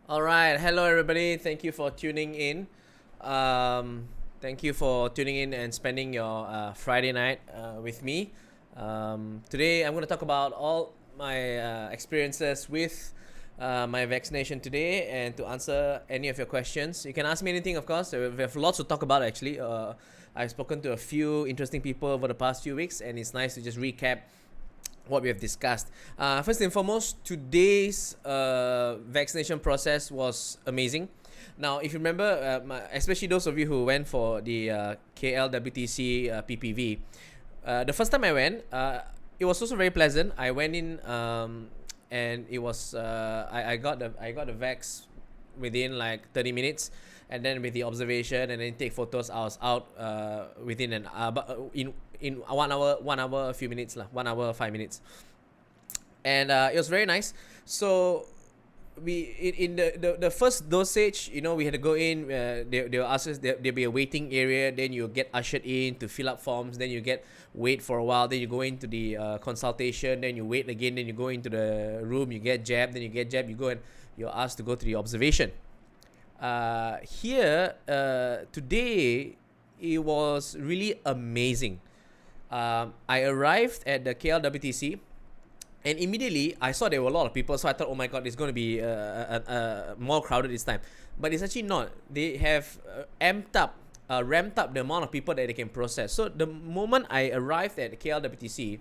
All right, hello everybody. Thank you for tuning in. Thank you for tuning in and spending your Friday night with me. Today, I'm going to talk about all my experiences with my vaccination today, and to answer any of your questions. You can ask me anything, of course. We have lots to talk about actually. I've spoken to a few interesting people over the past few weeks, and it's nice to just recap what we have discussed. First and foremost, today's vaccination process was amazing. Now, if you remember, especially those of you who went for the KLWTC PPV, the first time I went, it was also very pleasant. I went in and it was I got the vax within like 30 minutes, and then with the observation and then take photos, I was out within in 1 hour a few minutes lah, 1 hour 5 minutes, and it was very nice. So we in the first dosage, we had to go in. They'll ask us, there'll be a waiting area, then you get ushered in to fill up forms, then you wait for a while, then you go into the consultation, then you wait again, then you go into the room, you get jabbed, then you get jabbed, you go and you're asked to go to the observation. Here today, it was really amazing. I arrived at the KLWTC, and immediately I saw there were a lot of people, so I thought, oh my god, it's going to be more crowded this time. But it's actually not. They have ramped up the amount of people that they can process. So the moment I arrived at the KLWTC,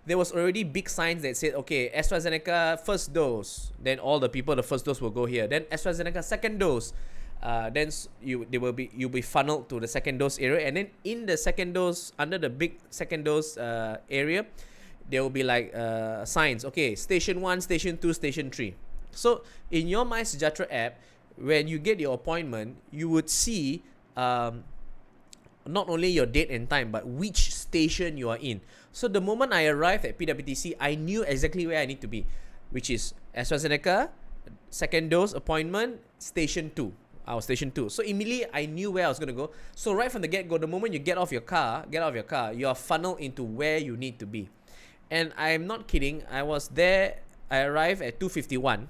there was already big signs that said, okay, AstraZeneca first dose, then all the people the first dose will go here. Then AstraZeneca second dose, then you'll be funneled to the second dose area, and then in the second dose, under the big second dose area, there will be like signs. Okay, station 1, station 2, station 3. So in your My Sejahtera app, when you get your appointment, you would see not only your date and time, but which station you are in. So the moment I arrived at PWTC, I knew exactly where I need to be, which is AstraZeneca, second dose appointment, station 2. I was station 2. So immediately I knew where I was going to go. So right from the get-go, the moment you get out of your car, you are funneled into where you need to be. And I'm not kidding. I arrived at 2:51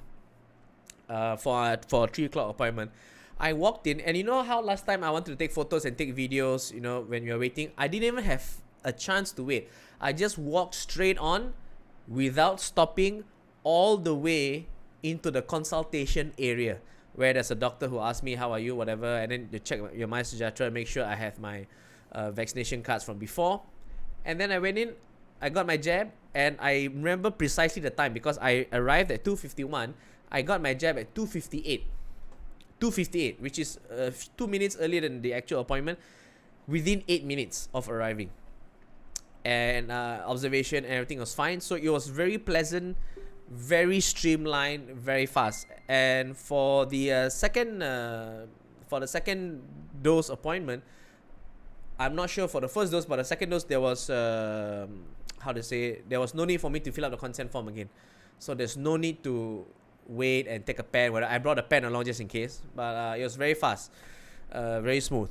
for a 3 o'clock appointment. I walked in, and you know how last time I wanted to take photos and take videos, when you're waiting, I didn't even have a chance to wait. I just walked straight on without stopping all the way into the consultation area, where there's a doctor who asks me, how are you, whatever, and then they check your My Sejahtera, make sure I have my vaccination cards from before. And then I went in, I got my jab, and I remember precisely the time because I arrived at 2:51. I got my jab at 2:58. 2:58, which is 2 minutes earlier than the actual appointment, within 8 minutes of arriving. And observation and everything was fine. So it was very pleasant, very streamlined, very fast. And for the second dose appointment, I'm not sure for the first dose, but the second dose, there was there was no need for me to fill out the consent form again. So there's no need to wait and take a pen. I brought a pen along just in case, but it was very fast, very smooth.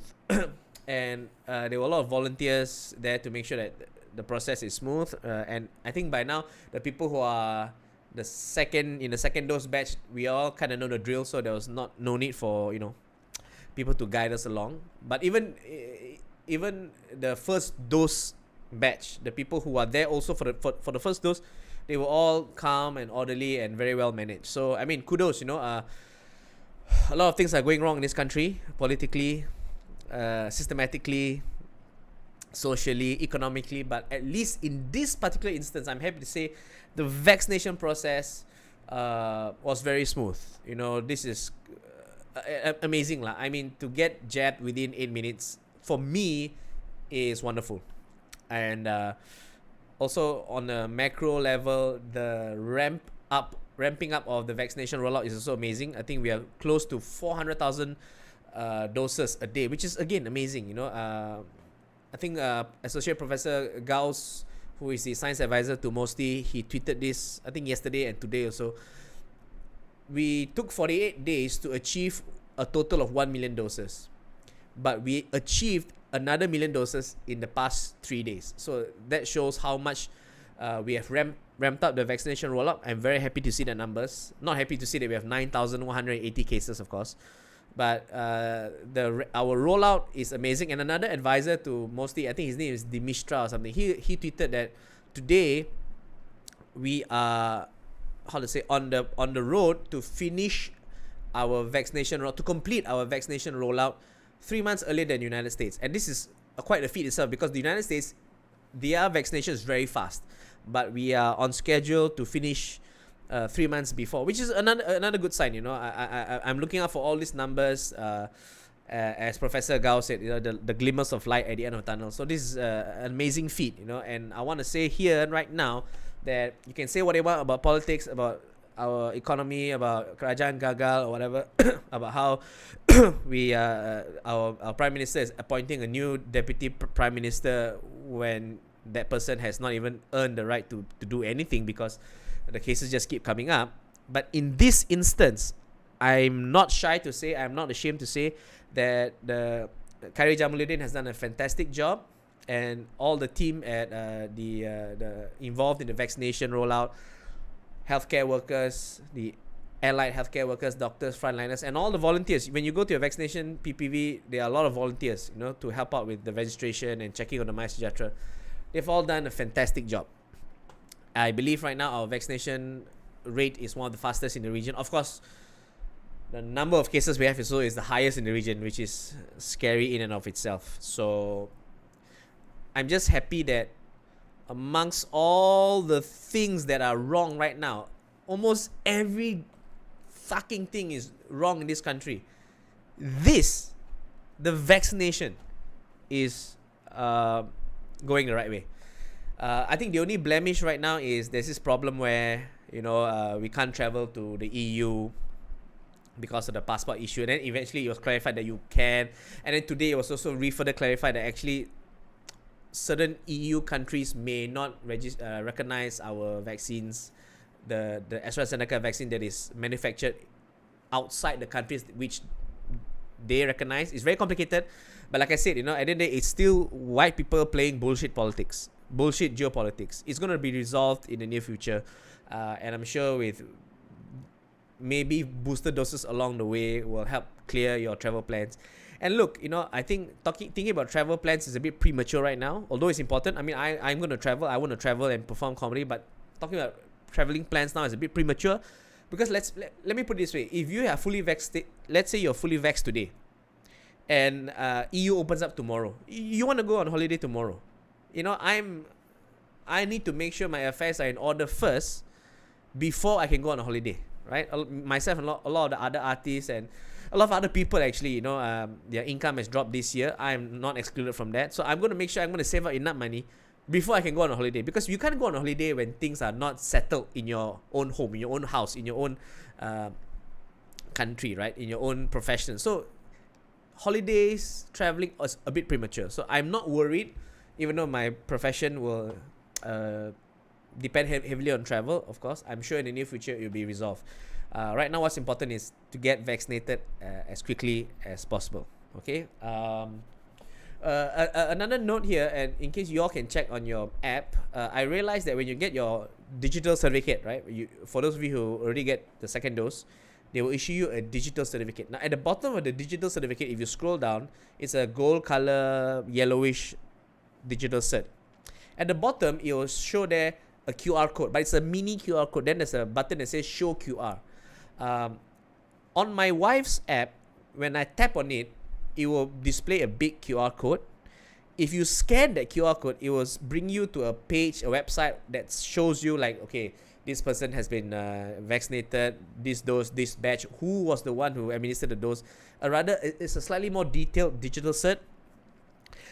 And there were a lot of volunteers there to make sure that the process is smooth. And I think by now, the people who are in the second dose batch, we all kind of know the drill, so there was no need for people to guide us along. But even the first dose batch, the people who are there also for the first dose, they were all calm and orderly and very well managed. So I mean, kudos. A lot of things are going wrong in this country, politically, systematically, socially, economically, but at least in this particular instance, I'm happy to say the vaccination process was very smooth. This is amazing lah. I mean, to get jabbed within 8 minutes for me is wonderful. And also on a macro level, the ramping up of the vaccination rollout is also amazing. I think we are close to 400,000 doses a day, which is again amazing. I think Associate Professor Gauss, who is the science advisor to MOSTI, he tweeted this, I think yesterday and today also. We took 48 days to achieve a total of 1 million doses, but we achieved another 1 million doses in the past 3 days. So that shows how much we have ramped ramped up the vaccination rollout. I'm very happy to see the numbers. Not happy to see that we have 9,180 cases, of course. But our rollout is amazing. And another advisor to mostly, I think his name is Dimishra or something, he tweeted that today we are, on the road to finish our vaccination roll, to complete our vaccination rollout 3 months earlier than the United States. And this is quite a feat itself, because the United States, their vaccination is very fast, but we are on schedule to finish 3 months before, which is another good sign. I'm looking out for all these numbers. As Professor Gao said, the glimmers of light at the end of the tunnel. So this is an amazing feat, and I want to say here right now that you can say what you want about politics, about our economy, about Kerajaan Gagal or whatever, about how our Prime Minister is appointing a new Deputy Prime Minister when that person has not even earned the right to do anything, because the cases just keep coming up. But in this instance, I'm not shy to say, I'm not ashamed to say that the Khairi Jamaluddin has done a fantastic job, and all the team at the involved in the vaccination rollout, healthcare workers, the allied healthcare workers, doctors, frontliners, and all the volunteers. When you go to a vaccination PPV, there are a lot of volunteers, to help out with the registration and checking on the MySejahtera. They've all done a fantastic job. I believe right now our vaccination rate is one of the fastest in the region. Of course, the number of cases we have is the highest in the region, which is scary in and of itself. So I'm just happy that amongst all the things that are wrong right now, almost every fucking thing is wrong in this country. The vaccination is going the right way. I think the only blemish right now is there's this problem where we can't travel to the EU because of the passport issue, and then eventually it was clarified that you can, and then today it was also further clarified that actually certain EU countries may not recognize our vaccines, the AstraZeneca vaccine that is manufactured outside the countries which they recognize. It's very complicated, but like I said, at the end of the day, it's still white people playing bullshit politics, bullshit geopolitics. It's going to be resolved in the near future, and I'm sure with maybe booster doses along the way will help clear your travel plans. And look, I think thinking about travel plans is a bit premature right now, although it's important. I mean, I'm going to travel. I want to travel and perform comedy, but talking about traveling plans now is a bit premature, because let me put it this way. If you are fully vaxxed, let's say you're fully vaxxed today, and EU opens up tomorrow, you want to go on holiday tomorrow, I need to make sure my affairs are in order first before I can go on a holiday, right? Myself and a lot of the other artists and a lot of other people actually, their income has dropped this year. I'm not excluded from that. So I'm going to make sure I'm going to save up enough money before I can go on a holiday, because you can't go on a holiday when things are not settled in your own home, in your own house, in your own country, right? In your own profession. So holidays, traveling is a bit premature. So I'm not worried, even though my profession will depend heavily on travel, of course. I'm sure in the near future it will be resolved. Right now, what's important is to get vaccinated as quickly as possible. Okay. Another note here, and in case you all can check on your app, I realized that when you get your digital certificate, right? For those of you who already get the second dose, they will issue you a digital certificate. Now, at the bottom of the digital certificate, if you scroll down, it's a gold color, yellowish digital cert. At the bottom, it will show there a QR code, but it's a mini QR code. Then there's a button that says show QR. On my wife's app, when I tap on it, it will display a big QR code. If you scan that QR code, it will bring you to a page, a website that shows you like, okay, this person has been vaccinated, this dose, this batch, who was the one who administered the dose. Rather, it's a slightly more detailed digital cert.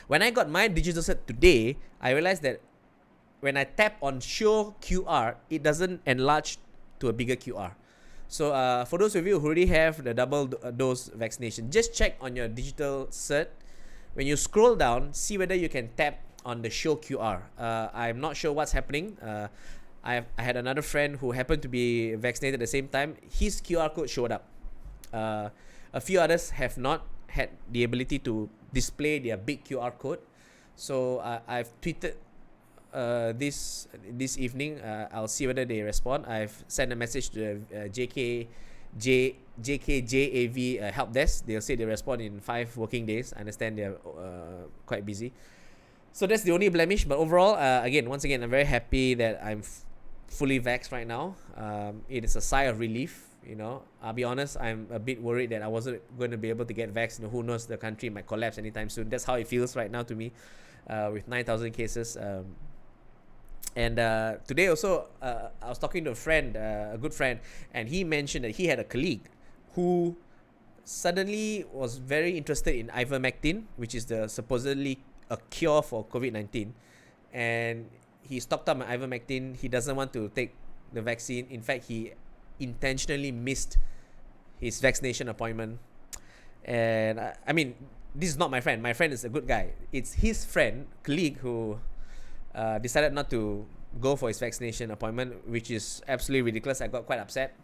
When I got my digital cert today, I realized that when I tap on show QR, it doesn't enlarge to a bigger QR. So for those of you who already have the double dose vaccination, just check on your digital cert. When you scroll down, see whether you can tap on the show QR. I'm not sure what's happening. I had another friend who happened to be vaccinated at the same time. His QR code showed up. A few others have not had the ability to display their big QR code. So I've tweeted this evening. I'll see whether they respond. I've sent a message to the JKJAV help desk. They'll say they respond in 5 working days. I understand they're quite busy. So that's the only blemish. But overall, once again, I'm very happy that I'm fully vaxxed right now. It is a sigh of relief. I'll be honest, I'm a bit worried that I wasn't going to be able to get vaxxed. Who knows, the country might collapse anytime soon. That's how it feels right now to me, with 9,000 cases. And today also, I was talking to a friend, a good friend, and he mentioned that he had a colleague who suddenly was very interested in ivermectin, which is the supposedly a cure for COVID-19. And he stocked up on ivermectin. He doesn't want to take the vaccine. In fact, he intentionally missed his vaccination appointment. And this is not my friend. My friend is a good guy. It's his colleague who decided not to go for his vaccination appointment, which is absolutely ridiculous. I got quite upset.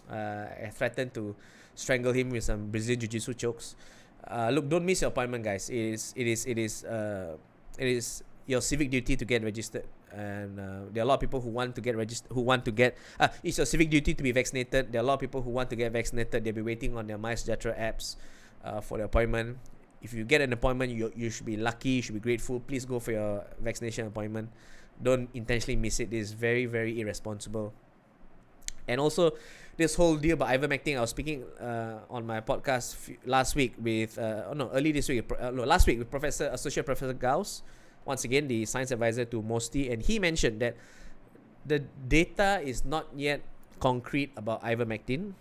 I threatened to strangle him with some Brazilian Jiu-Jitsu chokes. Look, don't miss your appointment, guys. It is your civic duty to get registered, and there are a lot of people who want to get registered. It's your civic duty to be vaccinated. There are a lot of people who want to get vaccinated. They'll be waiting on their MySejahtera apps for the appointment. If you get an appointment, you should be lucky. You should be grateful. Please go for your vaccination appointment. Don't intentionally miss it. This is very, very irresponsible. And also, this whole deal about ivermectin, I was speaking on my podcast last week with last week with Associate Professor Gauss, once again the science advisor to MOSTI, and he mentioned that the data is not yet concrete about ivermectin.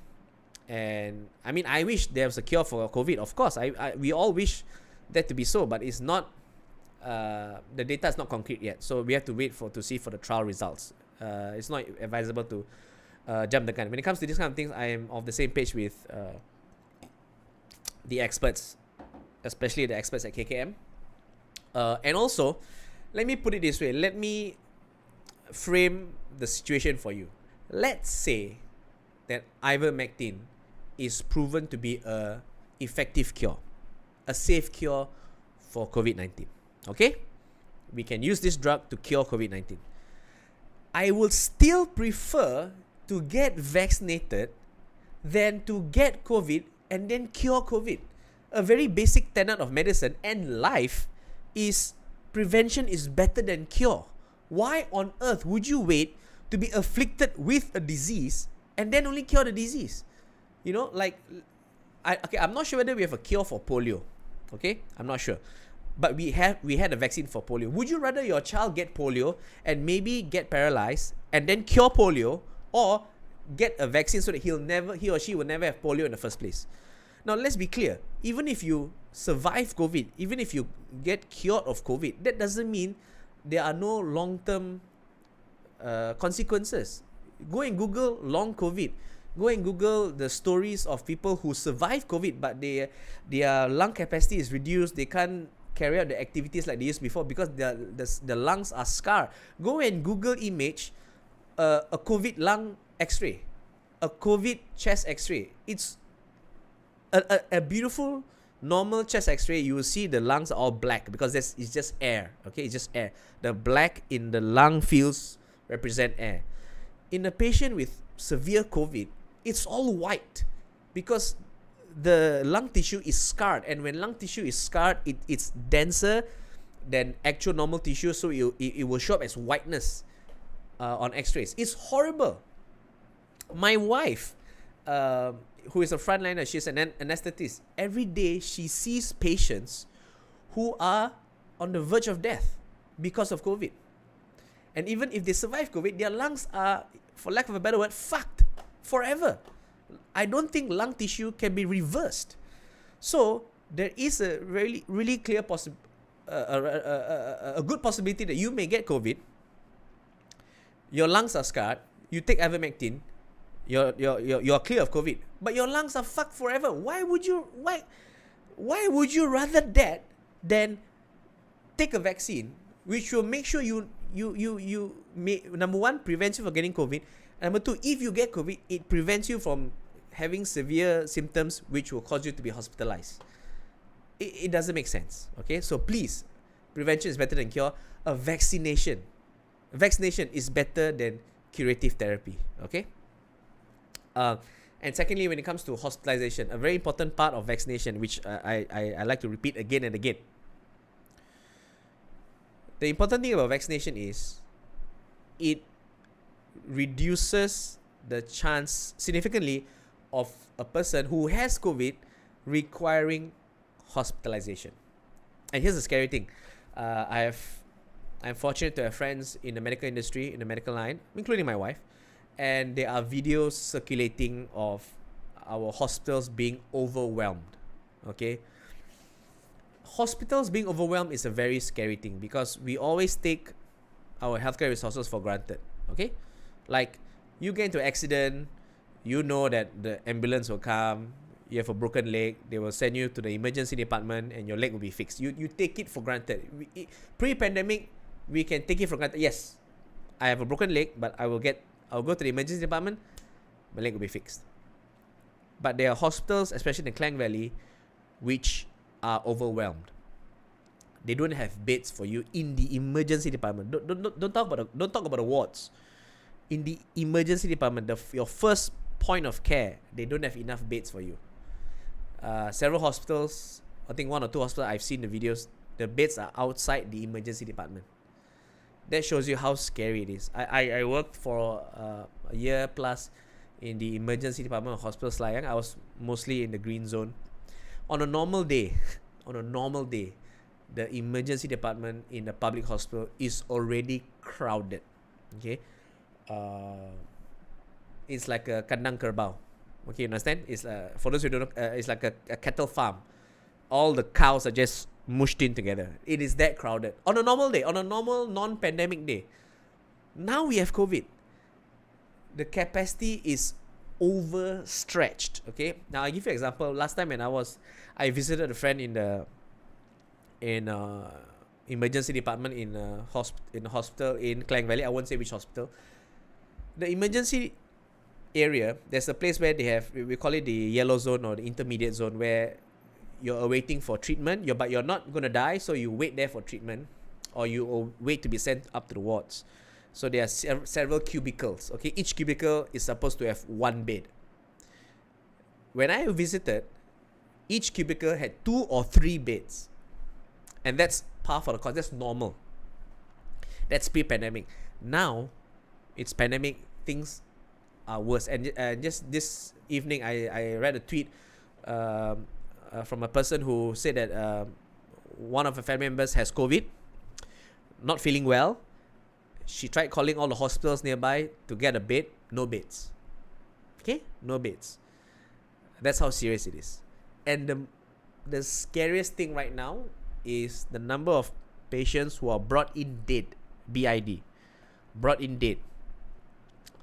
And I wish there was a cure for COVID. Of course, we all wish that to be so, but it's not. The data is not concrete yet, so we have to wait to see for the trial results. It's not advisable to jump the gun. When it comes to this kind of things, I am of the same page with the experts, especially the experts at KKM. And also, let me put it this way. Let me frame the situation for you. Let's say that ivermectin is proven to be a effective cure, a safe cure for COVID-19. Okay? We can use this drug to cure COVID-19. I will still prefer to get vaccinated than to get COVID and then cure COVID. A very basic tenet of medicine and life is prevention is better than cure. Why on earth would you wait to be afflicted with a disease and then only cure the disease? I'm not sure whether we have a cure for polio. Okay? I'm not sure. But we had a vaccine for polio. Would you rather your child get polio and maybe get paralyzed and then cure polio, or get a vaccine so that he or she will never have polio in the first place? Now, let's be clear. Even if you survive COVID, even if you get cured of COVID, that doesn't mean there are no long-term consequences. Go and Google long COVID. Go and Google the stories of people who survive COVID, but their lung capacity is reduced. They can't carry out the activities like they used before because the lungs are scarred. Go and Google image a COVID lung X-ray, a COVID chest X-ray. It's a beautiful normal chest X-ray. You will see the lungs are all black because it's just air. Okay, it's just air. The black in the lung fields represent air. In a patient with severe COVID, it's all white because the lung tissue is scarred, and when lung tissue is scarred, it's denser than actual normal tissue, so it will show up as whiteness on X-rays. It's horrible. My wife, who is a frontliner, she's an anesthetist. Every day she sees patients who are on the verge of death because of COVID. And even if they survive COVID, their lungs are, for lack of a better word, fucked forever. I don't think lung tissue can be reversed. So there is a really, really clear a good possibility that you may get COVID. Your lungs are scarred. You take ivermectin. You're clear of COVID, but your lungs are fucked forever. Why would you rather that than take a vaccine which will make sure you may, number one, prevents you from getting COVID. Number two, if you get COVID, it prevents you from having severe symptoms which will cause you to be hospitalized. It doesn't make sense. Okay, so please, prevention is better than cure. A vaccination vaccination is better than curative therapy. Okay. And secondly, when it comes to hospitalization, a very important part of vaccination, which I like to repeat again and again. The important thing about vaccination is it reduces the chance significantly of a person who has COVID requiring hospitalization. And here's the scary thing. I'm fortunate to have friends in the medical industry, in the medical line, including my wife, and there are videos circulating of our hospitals being overwhelmed. Okay? Hospitals being overwhelmed is a very scary thing because we always take our healthcare resources for granted. Okay? Like, you get into an accident, you know that the ambulance will come, you have a broken leg, they will send you to the emergency department and your leg will be fixed. You take it for granted. Pre-pandemic, we can take it for granted. Yes, I have a broken leg, but I'll go to the emergency department, my leg will be fixed. But there are hospitals, especially in the Klang Valley, which are overwhelmed. They don't have beds for you in the emergency department. Don't talk about the wards. In the emergency department, your first point of care, they don't have enough beds for you. Several hospitals, I think 1 or 2 hospitals, I've seen the videos, the beds are outside the emergency department. That shows you how scary it is. I worked for a year plus in the emergency department of Hospital Selayang. I was mostly in the green zone. On a normal day, the emergency department in the public hospital is already crowded. Okay, it's like a kandang kerbau. Okay, you understand? It's for those who don't know, it's like a cattle farm. All the cows are just mushed in together. It is that crowded on a normal day, on a normal non-pandemic day. Now we have COVID. The capacity is overstretched. Okay. Now I give you an example. Last time when I visited a friend in the emergency department in a hospital in Klang Valley. I won't say which hospital. The emergency area, there's a place where they have, we call it the yellow zone or the intermediate zone, where you're awaiting for treatment, but you're not going to die, so you wait there for treatment, or you wait to be sent up to the wards. So there are several cubicles. Okay, each cubicle is supposed to have 1 bed. When I visited, each cubicle had 2 or 3 beds, and that's par for the course. That's normal. That's pre-pandemic. Now, it's pandemic. Things are worse. And just this evening, I read a tweet from a person who said that one of her family members has COVID, not feeling well. She tried calling all the hospitals nearby to get a bed. No beds. Okay? No beds. That's how serious it is. And the scariest thing right now is the number of patients who are brought in dead, BID, brought in dead,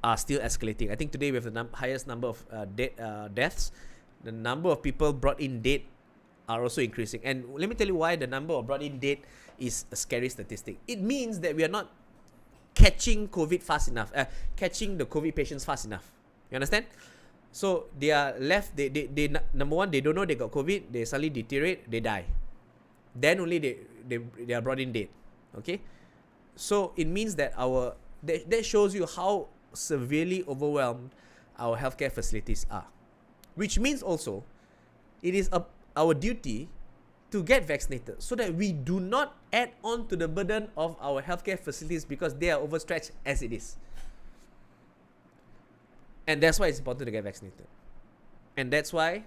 are still escalating. I think today we have the highest number of deaths. The number of people brought in dead are also increasing. And let me tell you why the number of brought in dead is a scary statistic. It means that we are not catching COVID fast enough, catching the COVID patients fast enough. You understand? So they are left, they number one, they don't know they got COVID, they suddenly deteriorate, they die. Then only they are brought in dead. Okay? So it means that that shows you how severely overwhelmed our healthcare facilities are. Which means also, it is our duty to get vaccinated so that we do not add on to the burden of our healthcare facilities because they are overstretched as it is. And that's why it's important to get vaccinated. And that's why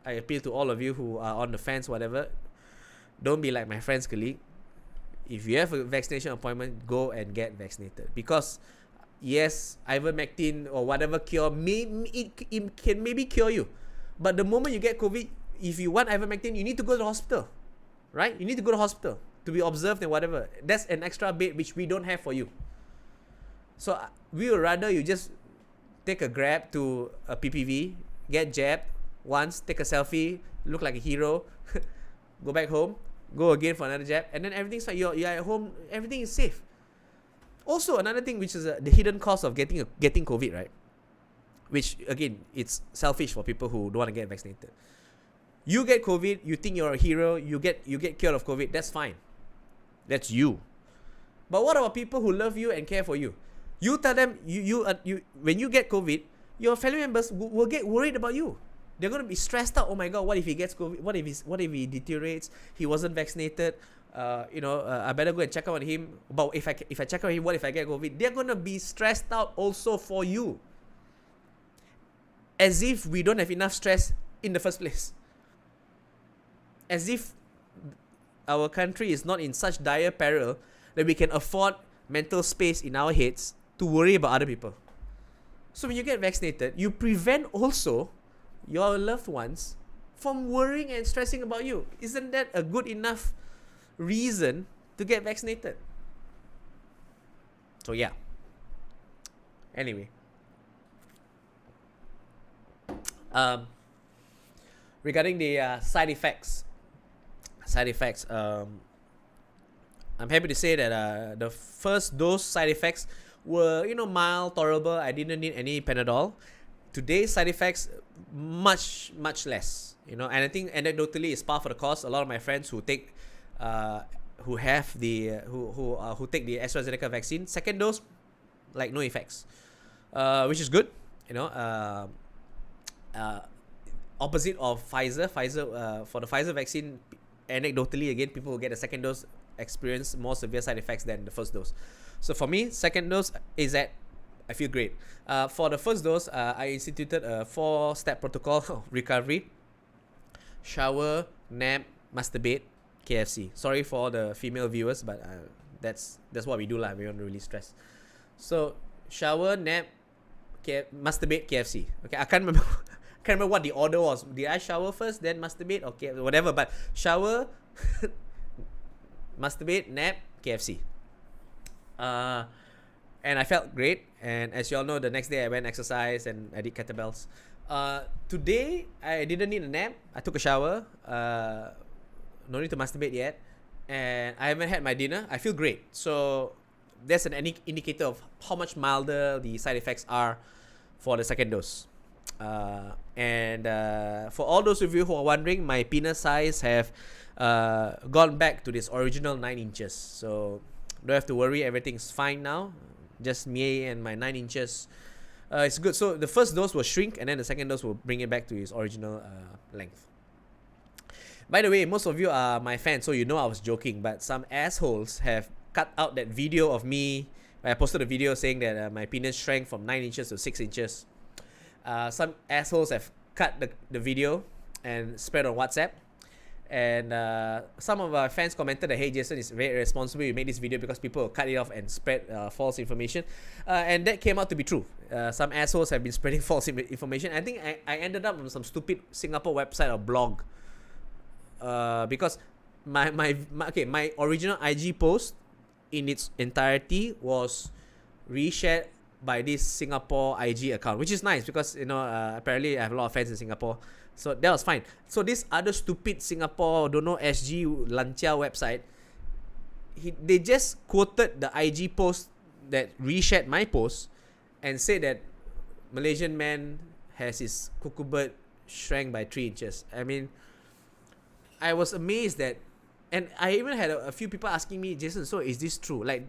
I appeal to all of you who are on the fence, whatever, don't be like my friend's colleague. If you have a vaccination appointment, go and get vaccinated. Because yes, ivermectin or whatever cure, it can maybe cure you. But the moment you get COVID, if you want ivermectin, you need to go to the hospital. Right? You need to go to the hospital to be observed and whatever. That's an extra bed which we don't have for you. So we would rather you just take a grab to a PPV, get jabbed once, take a selfie, look like a hero, go back home, go again for another jab, and then everything's fine. You're at home, everything is safe. Also, another thing which is the hidden cost of getting COVID, right? Which, again, it's selfish for people who don't want to get vaccinated. You get COVID, you think you're a hero, you get cured of COVID, that's fine. That's you. But what about people who love you and care for you? You tell them you when you get COVID, your family members will get worried about you. They're gonna be stressed out. Oh my God, what if he gets COVID? What if he deteriorates? He wasn't vaccinated. I better go and check out on him. But if I check out on him, what if I get COVID? They're gonna be stressed out also for you. As if we don't have enough stress in the first place. As if our country is not in such dire peril that we can afford mental space in our heads to worry about other people. So when you get vaccinated, you prevent also your loved ones from worrying and stressing about you. Isn't that a good enough reason to get vaccinated? So yeah. Anyway. Regarding the side effects. I'm happy to say that the first dose side effects were, mild, tolerable. I didn't need any Panadol. Today's side effects, much less. And I think anecdotally it's par for the course. A lot of my friends who take, who take the AstraZeneca vaccine, second dose, like no effects, which is good. Opposite of Pfizer. For the Pfizer vaccine, anecdotally again, people who get a second dose experience more severe side effects than the first dose. So for me, second dose is that I feel great. For the first dose, I instituted a 4-step protocol of recovery: shower, nap, masturbate, KFC. Sorry for the female viewers, but that's what we do lah. We don't really stress. So shower, nap, masturbate, KFC. Okay, I can't remember. Can't remember what the order was. Did I shower first, then masturbate, or whatever? But shower, masturbate, nap, KFC. And I felt great. And as you all know, the next day I went exercise and I did kettlebells. Today I didn't need a nap. I took a shower. No need to masturbate yet. And I haven't had my dinner. I feel great. So that's an indicator of how much milder the side effects are for the second dose. For all those of you who are wondering, my penis size have gone back to this original 9 inches. So don't have to worry, everything's fine now. Just me and my 9 inches. It's good. So the first dose will shrink, and then the second dose will bring it back to its original length. By the way, most of you are my fans, so you know I was joking, but some assholes have cut out that video of me. I posted a video saying that my penis shrank from 9 inches to 6 inches. Some assholes have cut the video and spread on WhatsApp. And some of our fans commented that, hey, Jason, is very irresponsible. You made this video because people will cut it off and spread false information. And that came out to be true. Some assholes have been spreading false information. I think I ended up on some stupid Singapore website or blog. Because my original IG post in its entirety was reshared by this Singapore IG account, which is nice because apparently I have a lot of fans in Singapore, so that was fine. So this other stupid Singapore SG Lancia website, they just quoted the IG post that reshared my post and said that Malaysian man has his cucumber shrank by 3 inches. I mean, I was amazed that, and I even had a few people asking me, Jason, so is this true? Like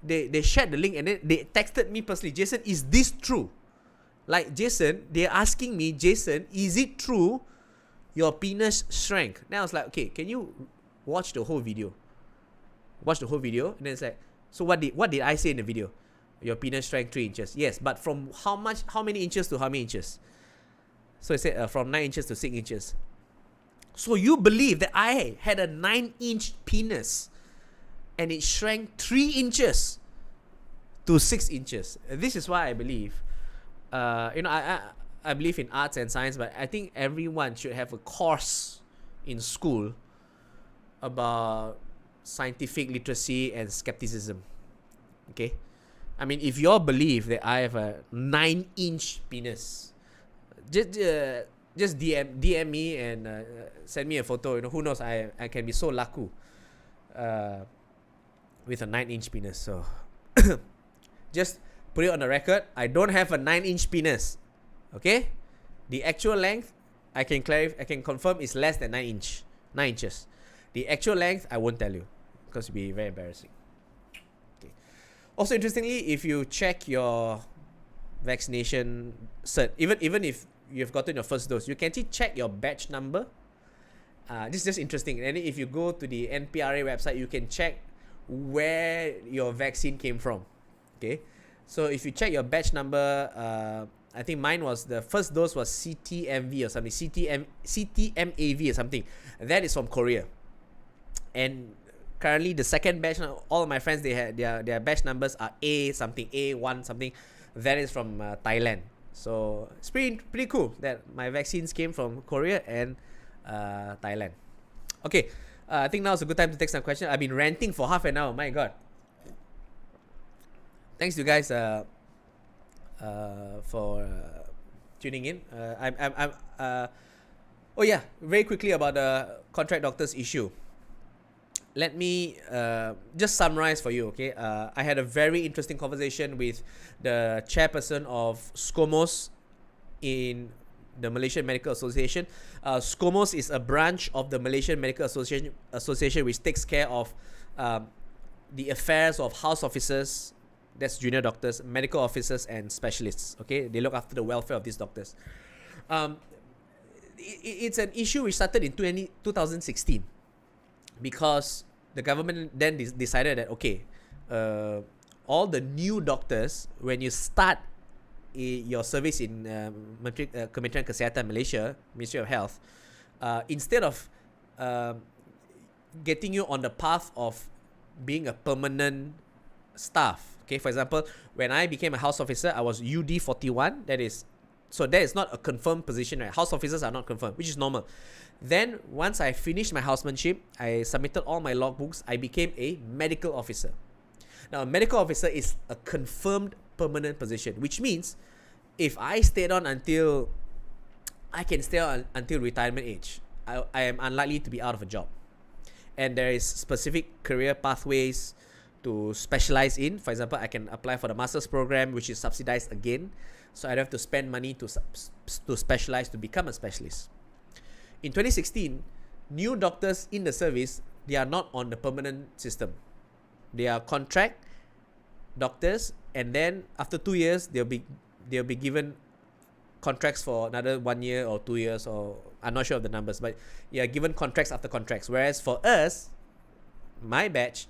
they shared the link and then they texted me personally, Jason, is this true? Like, Jason, they're asking me, Jason, is it true your penis shrank? Then I was like, okay, can you watch the whole video? Watch the whole video, and then it's like, so what did I say in the video? Your penis shrank 3 inches. Yes, but from how many inches to how many inches? So it said from 9 inches to 6 inches. So you believe that I had a 9-inch penis and it shrank 3 inches to 6 inches. This is why I believe, I believe in arts and science, but I think everyone should have a course in school about scientific literacy and skepticism. Okay? I mean, if you all believe that I have a 9-inch penis, just DM me and send me a photo. Who knows? I can be so laku with a 9-inch penis. So just put it on the record. I don't have a 9-inch penis. Okay, the actual length I can confirm is less than 9 inches. The actual length I won't tell you because it'll be very embarrassing. Also, interestingly, if you check your vaccination cert, even if you've gotten your first dose, you can actually check your batch number. This is just interesting. And if you go to the NPRA website, you can check where your vaccine came from. Okay, so if you check your batch number, I think mine was, the first dose was CTMV or something, CTMAV or something. That is from Korea. And currently the second batch, all of my friends, they had their batch numbers are A something, A1 something. That is from Thailand. So it's pretty cool that my vaccines came from Korea and Thailand. Okay, I think now is a good time to take some questions. I've been ranting for half an hour. My God. Thanks to you guys for tuning in. Oh yeah, very quickly about the contract doctors issue. Let me just summarize for you, okay? I had a very interesting conversation with the chairperson of SCOMOS in the Malaysian Medical Association. SCOMOS is a branch of the Malaysian Medical Association which takes care of the affairs of house officers, that's junior doctors, medical officers, and specialists, okay? They look after the welfare of these doctors. It's an issue which started in 2016 because the government then decided that, okay, all the new doctors, when you start your service in Kementerian Kesihatan Malaysia, Ministry of Health, instead of getting you on the path of being a permanent staff, okay, for example, when I became a house officer, I was UD 41, that is not a confirmed position, right? House officers are not confirmed, which is normal. Then once I finished my housemanship, I submitted all my logbooks, I became a medical officer. Now, a medical officer is a confirmed permanent position, which means if I stayed on until retirement age, I am unlikely to be out of a job. And there is specific career pathways to specialize in. For example, I can apply for the master's program, which is subsidized again, so I don't have to spend money to specialize to become a specialist. In 2016, new doctors in the service, they are not on the permanent system. They are contract doctors, and then after 2 years, they'll be given contracts for another 1 year or 2 years, or I'm not sure of the numbers, but you are given contracts after contracts. Whereas for us, my batch,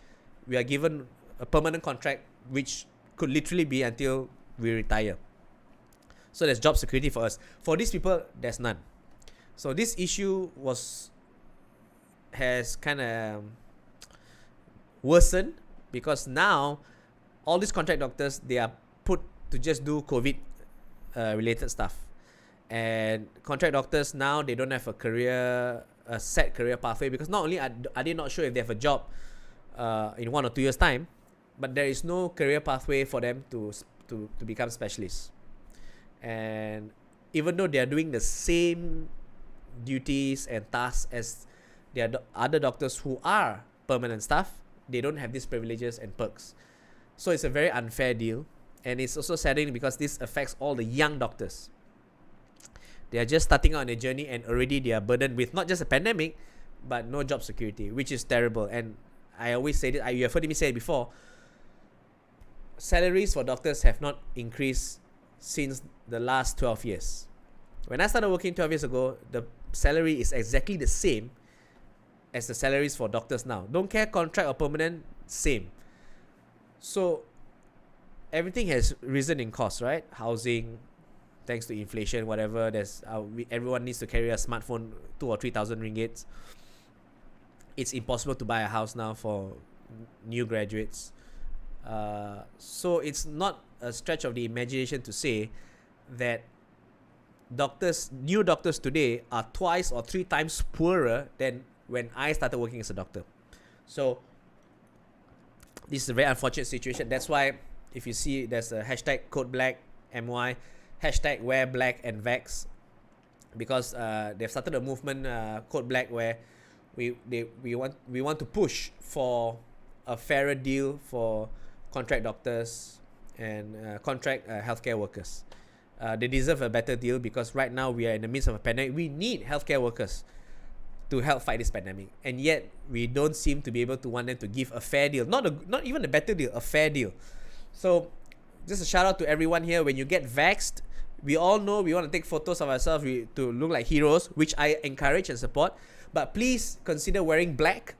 we are given a permanent contract, which could literally be until we retire. So there's job security for us. For these people, there's none. So this issue has kind of worsened because now all these contract doctors, they are put to just do COVID related stuff. And contract doctors now, they don't have a set career pathway, because not only are they not sure if they have a job in 1 or 2 years time, but there is no career pathway for them to become specialists. And even though they are doing the same duties and tasks as the other doctors who are permanent staff, they don't have these privileges and perks. So it's a very unfair deal, and it's also saddening because this affects all the young doctors. They are just starting out on a journey, and already they are burdened with not just a pandemic, but no job security, which is terrible. And I always say that, you have heard me say it before, salaries for doctors have not increased since the last 12 years. When I started working 12 years ago, the salary is exactly the same as the salaries for doctors now. Don't care contract or permanent, same. So everything has risen in cost, right? Housing, thanks to inflation, whatever. Everyone needs to carry a smartphone, 2,000 or 3,000 ringgits. It's impossible to buy a house now for new graduates. So it's not a stretch of the imagination to say that new doctors today are 2 or 3 times poorer than when I started working as a doctor. So this is a very unfortunate situation. That's why if you see there's a hashtag Code Black MY, hashtag Wear Black and Vax, because they've started a movement, Code Black, where we want to push for a fairer deal for contract doctors and contract healthcare workers. They deserve a better deal, because right now we are in the midst of a pandemic. We need healthcare workers to help fight this pandemic, and yet we don't seem to be able to want them to give a fair deal. Not even a better deal, a fair deal. So just a shout out to everyone here. When you get vaxxed, we all know we want to take photos of ourselves to look like heroes, which I encourage and support. But please consider wearing black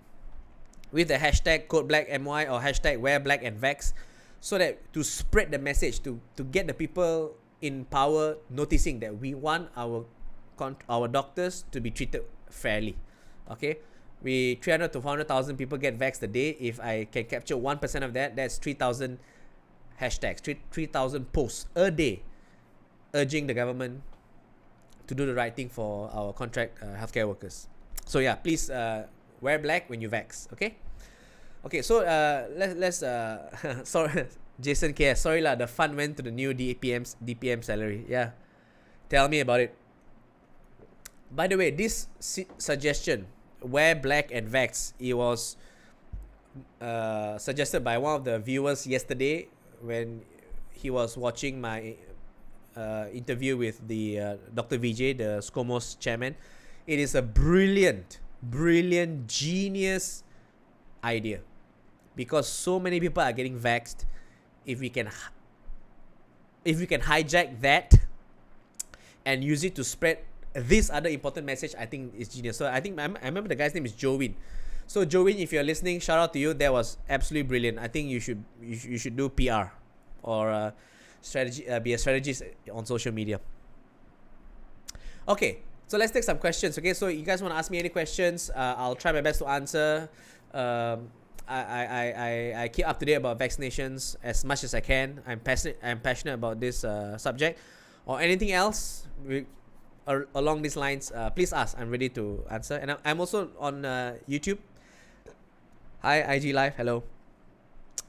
with the hashtag #CodeBlackMY or hashtag #WearBlackAndVax, so that to spread the message, to get the people in power noticing that we want our doctors to be treated fairly. Okay, we 300 to 400,000 people get vaxxed a day. If I can capture 1% of that, that's 3,000 hashtags, 3,000 posts a day urging the government to do the right thing for our contract healthcare workers. So yeah, please wear black when you vax. Okay, so let's sorry, Jason K, sorry lah, the fund went to the new DPM salary. Yeah, tell me about it. By the way, this suggestion, wear black and vax, it was suggested by one of the viewers yesterday when he was watching my interview with the Dr. Vijay, the SCOMOS chairman. It is a brilliant, genius idea, because so many people are getting vaxxed. If we can hijack that and use it to spread this other important message, I think it's genius. So I remember the guy's name is Jowin. So Jowin, if you're listening, shout out to you. That was absolutely brilliant. I think you should do PR or be a strategist on social media. Okay, so let's take some questions. Okay, so you guys want to ask me any questions? I'll try my best to answer. I keep up to date about vaccinations as much as I can. I'm passionate about this subject, or anything else along these lines. Please ask. I'm ready to answer. And I'm also on YouTube. Hi, IG Live. Hello.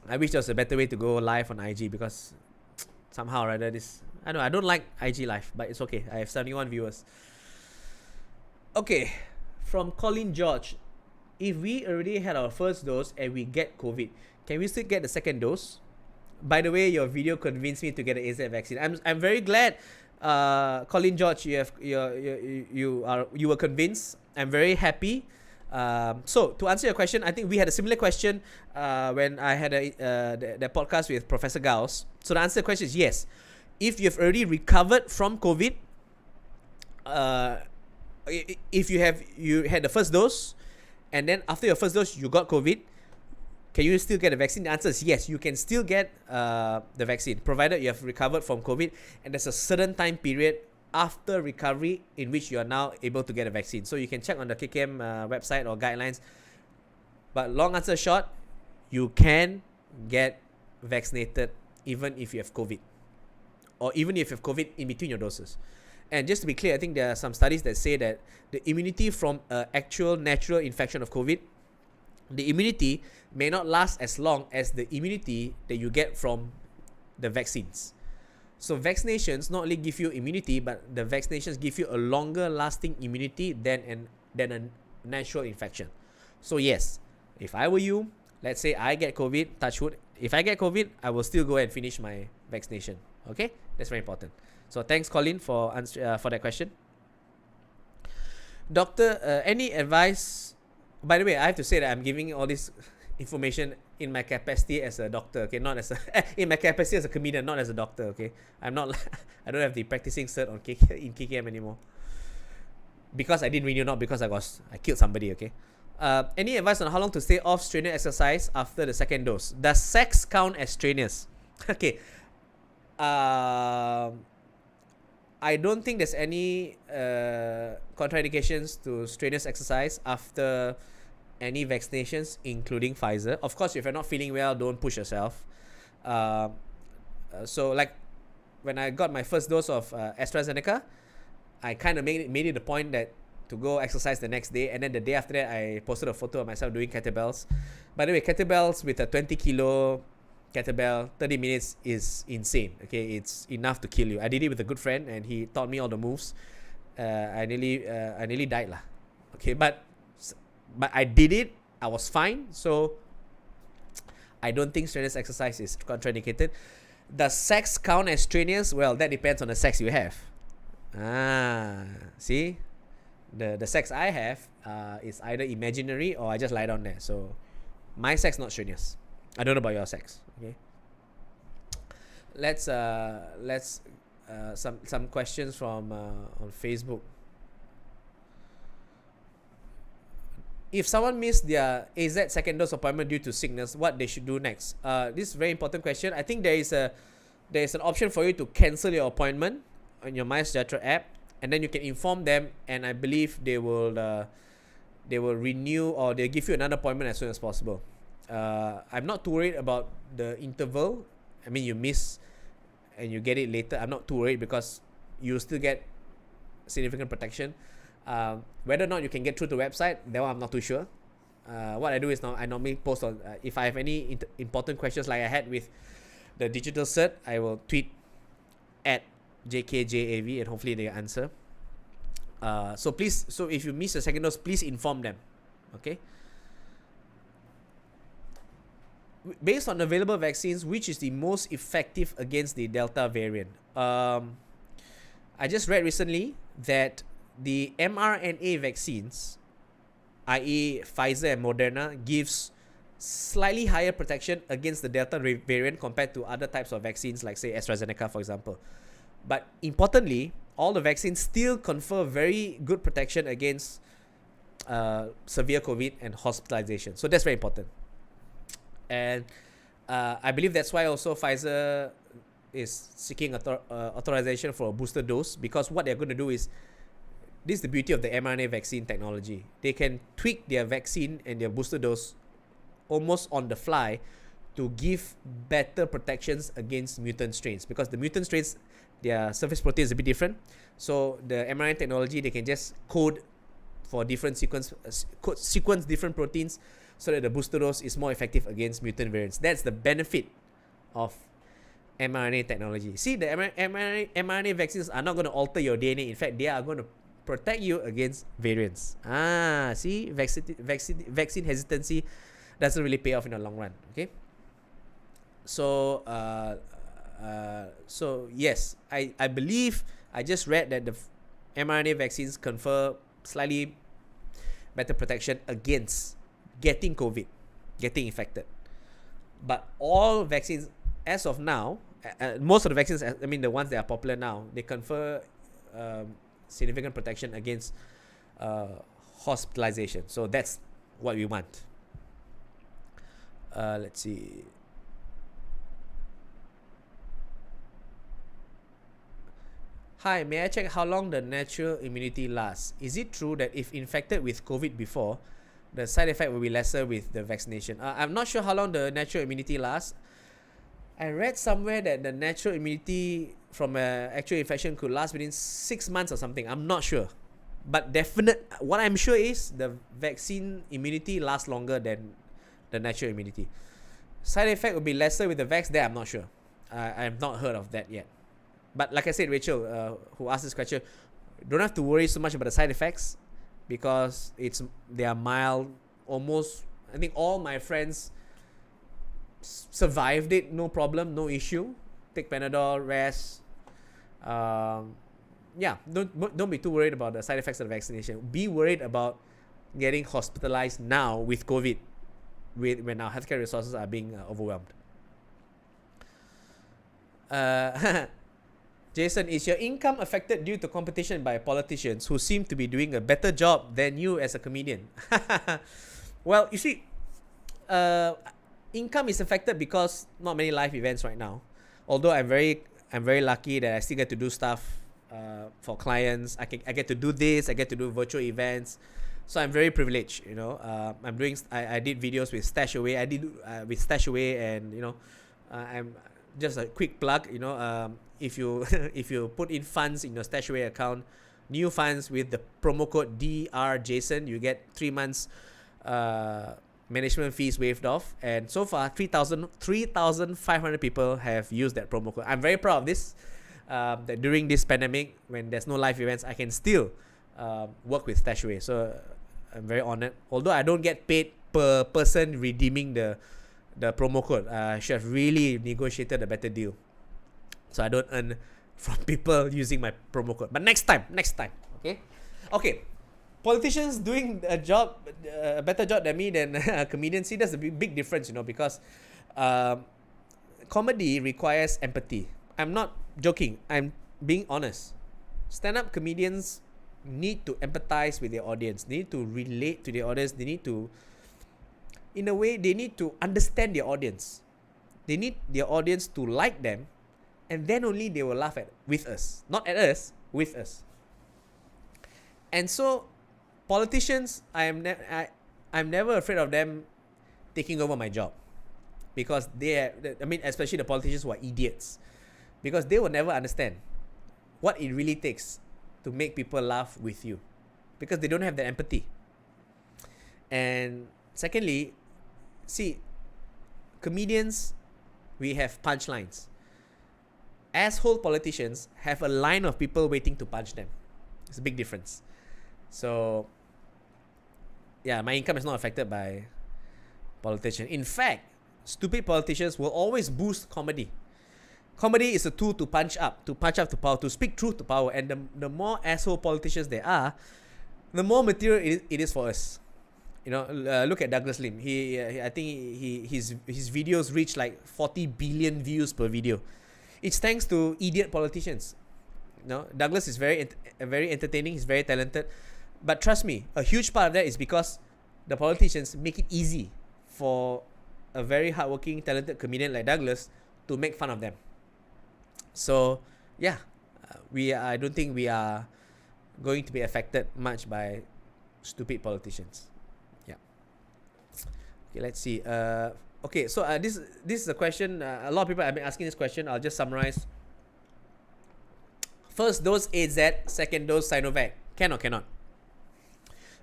I wish there was a better way to go live on IG, because somehow or other I don't like IG Live, but it's okay. I have 71 viewers. Okay, from Colin George. If we already had our first dose and we get COVID, can we still get the second dose? By the way, your video convinced me to get the AZ vaccine. I'm very glad, Colin George, you were convinced. I'm very happy. So to answer your question, I think we had a similar question when I had the podcast with Professor Gauss. So the answer to the question is yes. If you've already recovered from COVID, if you had the first dose, and then after your first dose you got COVID, can you still get the vaccine? The answer is yes. You can still get the vaccine, provided you have recovered from COVID, and there's a certain time period after recovery in which you are now able to get a vaccine. So you can check on the KKM website or guidelines. But long answer short, you can get vaccinated even if you have COVID, or even if you have COVID in between your doses. And just to be clear, I think there are some studies that say that the immunity from an actual natural infection of COVID, the immunity may not last as long as the immunity that you get from the vaccines. So vaccinations not only give you immunity, but the vaccinations give you a longer lasting immunity than a natural infection. So yes, if I were you, let's say I get COVID, touch wood, if I get COVID, I will still go and finish my vaccination. Okay, that's very important. So thanks, Colin, for that question. Doctor, any advice? By the way, I have to say that I'm giving all this information in my capacity as a doctor, okay, not as a in my capacity as a comedian, not as a doctor, okay. I'm not I don't have the practicing cert on in KKM anymore, because I didn't renew, not because I killed somebody, okay. Any advice on how long to stay off strenuous exercise after the second dose? Does sex count as strenuous? Okay. I don't think there's any contraindications to strenuous exercise after any vaccinations, including Pfizer. Of course, if you're not feeling well, don't push yourself. So like when I got my first dose of AstraZeneca, I kind of made it a point that to go exercise the next day, and then the day after that, I posted a photo of myself doing kettlebells. By the way, kettlebells with a 20 kilo kettlebell, 30 minutes is insane. Okay, it's enough to kill you. I did it with a good friend, and he taught me all the moves. I nearly died lah. Okay, but I did it. I was fine. So I don't think strenuous exercise is contraindicated. Does sex count as strenuous? Well, that depends on the sex you have. See, the sex I have is either imaginary or I just lie down there. So my sex not strenuous. I don't know about your sex. Okay. Let's some questions from on Facebook. If someone missed their AZ second dose appointment due to sickness, what they should do next? This is a very important question. I think there is an option for you to cancel your appointment on your MySejahtera app, and then you can inform them, and I believe they will renew, or they'll give you another appointment as soon as possible. I'm not too worried about the interval. I mean, you miss and you get it later. I'm not too worried because you still get significant protection. Whether or not you can get through the website, that one I'm not too sure. What I do is now I normally post on if I have any important questions like I had with the digital cert, I will tweet at JKJAV and hopefully they answer. So if you miss the second dose, please inform them. Okay. Based on available vaccines, which is the most effective against the Delta variant? I just read recently that the mRNA vaccines, i.e. Pfizer and Moderna, gives slightly higher protection against the Delta variant compared to other types of vaccines like, say, AstraZeneca, for example. But importantly, all the vaccines still confer very good protection against severe COVID and hospitalization. So that's very important. And I believe that's why also Pfizer is seeking authorization for a booster dose, because what they're going to do is, this is the beauty of the mRNA vaccine technology. They can tweak their vaccine and their booster dose almost on the fly to give better protections against mutant strains, because the mutant strains, their surface protein is a bit different. So the mRNA technology, they can just code for different sequence different proteins so that the booster dose is more effective against mutant variants. That's the benefit of mRNA technology. See, the mRNA vaccines are not going to alter your DNA. In fact, they are going to protect you against variants. See, vaccine hesitancy doesn't really pay off in the long run. Okay. So yes, I believe I just read that the mRNA vaccines confer slightly better protection against getting COVID, getting infected. But all vaccines, as of now, most of the vaccines, I mean the ones that are popular now, they confer significant protection against hospitalization. So that's what we want. Let's see. Hi, may I check how long the natural immunity lasts? Is it true that if infected with COVID before, the side effect will be lesser with the vaccination? I'm not sure how long the natural immunity lasts. I read somewhere that the natural immunity from an actual infection could last within 6 months or something. I'm not sure. But what I'm sure is the vaccine immunity lasts longer than the natural immunity. Side effect will be lesser with the vax. That I'm not sure. I have not heard of that yet. But like I said, Rachel, who asked this question, don't have to worry so much about the side effects because they are mild. Almost, I think all my friends survived it, no problem, no issue. Take Panadol, rest. Don't be too worried about the side effects of the vaccination. Be worried about getting hospitalized now with COVID, when our healthcare resources are being overwhelmed. Jason, is your income affected due to competition by politicians who seem to be doing a better job than you as a comedian? Well, you see, income is affected because not many live events right now. Although I'm very lucky that I still get to do stuff for clients. I get to do this. I get to do virtual events. So I'm very privileged. You know, I did videos with Stashaway. I did with Stashaway, and you know, I'm just a quick plug. You know, if you put in funds in your Stashaway account, new funds with the promo code DRJason, you get 3 months management fees waived off. And so far, 3,500 people have used that promo code. I'm very proud of this. That during this pandemic, when there's no live events, I can still work with Stashaway. So I'm very honored. Although I don't get paid per person redeeming the promo code, I should have really negotiated a better deal, so I don't earn from people using my promo code. But next time, okay. Politicians doing a better job than me than a comedian. See, that's a big difference, you know, because comedy requires empathy. I'm not joking. I'm being honest. Stand-up comedians need to empathize with their audience. They need to relate to their audience. They need to, in a way, they need to understand their audience. They need their audience to like them, and then only they will laugh with us. Not at us, with us. And so, politicians, I'm never afraid of them taking over my job. Because especially the politicians who are idiots. Because they will never understand what it really takes to make people laugh with you. Because they don't have that empathy. And secondly, see, comedians, we have punchlines. Asshole politicians have a line of people waiting to punch them. It's a big difference. So, yeah, my income is not affected by politicians. In fact, stupid politicians will always boost comedy. Comedy is a tool to punch up to power, to speak truth to power. And the more asshole politicians there are, the more material it is for us. You know, look at Douglas Lim. I think his videos reach like 40 billion views per video. It's thanks to idiot politicians. You know, Douglas is very entertaining. He's very talented. But trust me, a huge part of that is because the politicians make it easy for a very hardworking, talented comedian like Douglas to make fun of them. So, yeah, I don't think we are going to be affected much by stupid politicians. Yeah. Okay, let's see. Okay, so this is a question. A lot of people have been asking this question. I'll just summarize. First dose AZ, second dose Sinovac. Can or cannot?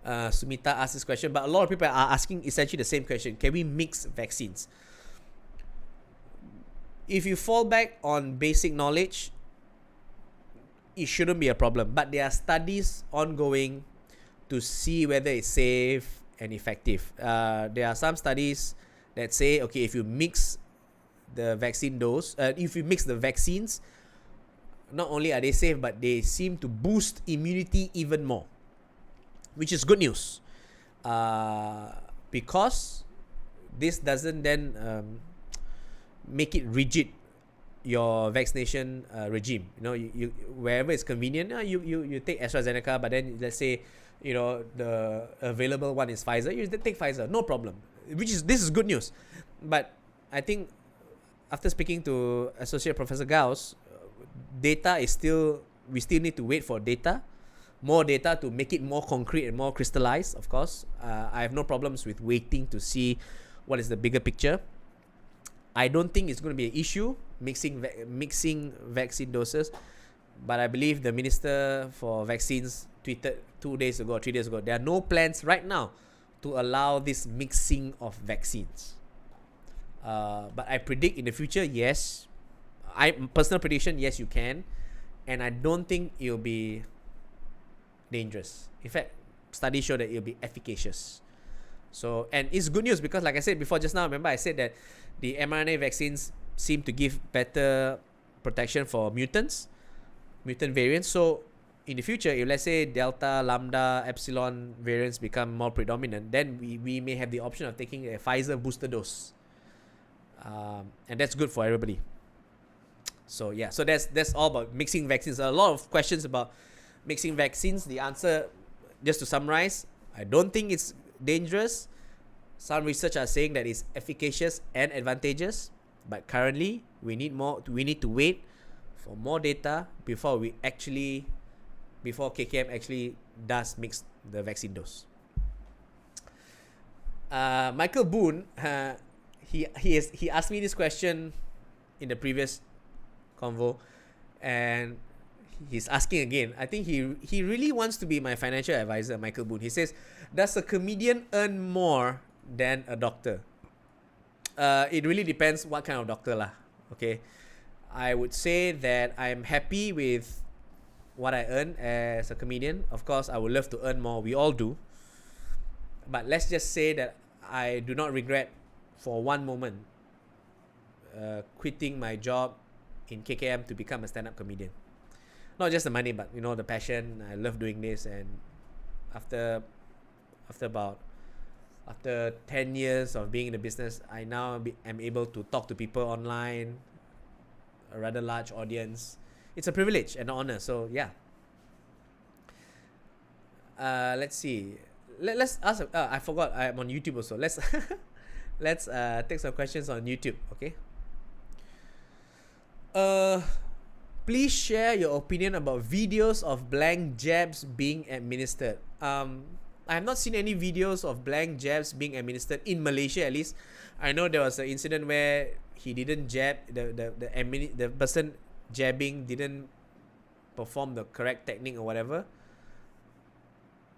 Sumita asked this question, but a lot of people are asking essentially the same question. Can we mix vaccines? If you fall back on basic knowledge, it shouldn't be a problem. But there are studies ongoing to see whether it's safe and effective. There are some studies that say, okay, if you mix the vaccine dose, if you mix the vaccines, not only are they safe, but they seem to boost immunity even more, which is good news. Because this doesn't then make it rigid, your vaccination regime. You know, you wherever it's convenient, you take AstraZeneca, but then let's say, you know, the available one is Pfizer, you take Pfizer, no problem. This is good news. But I think after speaking to Associate Professor Gauss, we still need to wait for more data to make it more concrete and more crystallized, of course. I have no problems with waiting to see what is the bigger picture. I don't think it's going to be an issue mixing vaccine doses, but I believe the Minister for Vaccines tweeted 2 days ago, 3 days ago, there are no plans right now to allow this mixing of vaccines. But I predict in the future, yes. Personal prediction, yes, you can. And I don't think it'll be dangerous. In fact, studies show that it'll be efficacious. So, and it's good news because, like I said before just now, remember I said that the mRNA vaccines seem to give better protection for mutant variants. So, in the future, if let's say Delta, Lambda, Epsilon variants become more predominant, then we may have the option of taking a Pfizer booster dose. And that's good for everybody. So, yeah, so that's all about mixing vaccines. A lot of questions about mixing vaccines. The answer, just to summarize, I don't think it's dangerous. Some research are saying that it's efficacious and advantageous, but currently we need to wait for more data before KKM actually does mix the vaccine dose. Michael Boone, he asked me this question in the previous convo, and he's asking again. I think he really wants to be my financial advisor, Michael Boone. He says, does a comedian earn more than a doctor? It really depends what kind of doctor lah. Okay, I would say that I'm happy with what I earn as a comedian. Of course, I would love to earn more. We all do. But let's just say that I do not regret for one moment quitting my job in KKM to become a stand-up comedian. Not just the money, but you know, the passion. I love doing this, and after about After 10 years of being in the business, I now am able to talk to people online, a rather large audience. It's a privilege and an honor. So yeah. Let's see. Let's ask. I forgot. I'm on YouTube also. Let's let's take some questions on YouTube. Okay. Please share your opinion about videos of blank jabs being administered. I have not seen any videos of blank jabs being administered in Malaysia, at least. I know there was an incident where he didn't jab, the person jabbing didn't perform the correct technique or whatever.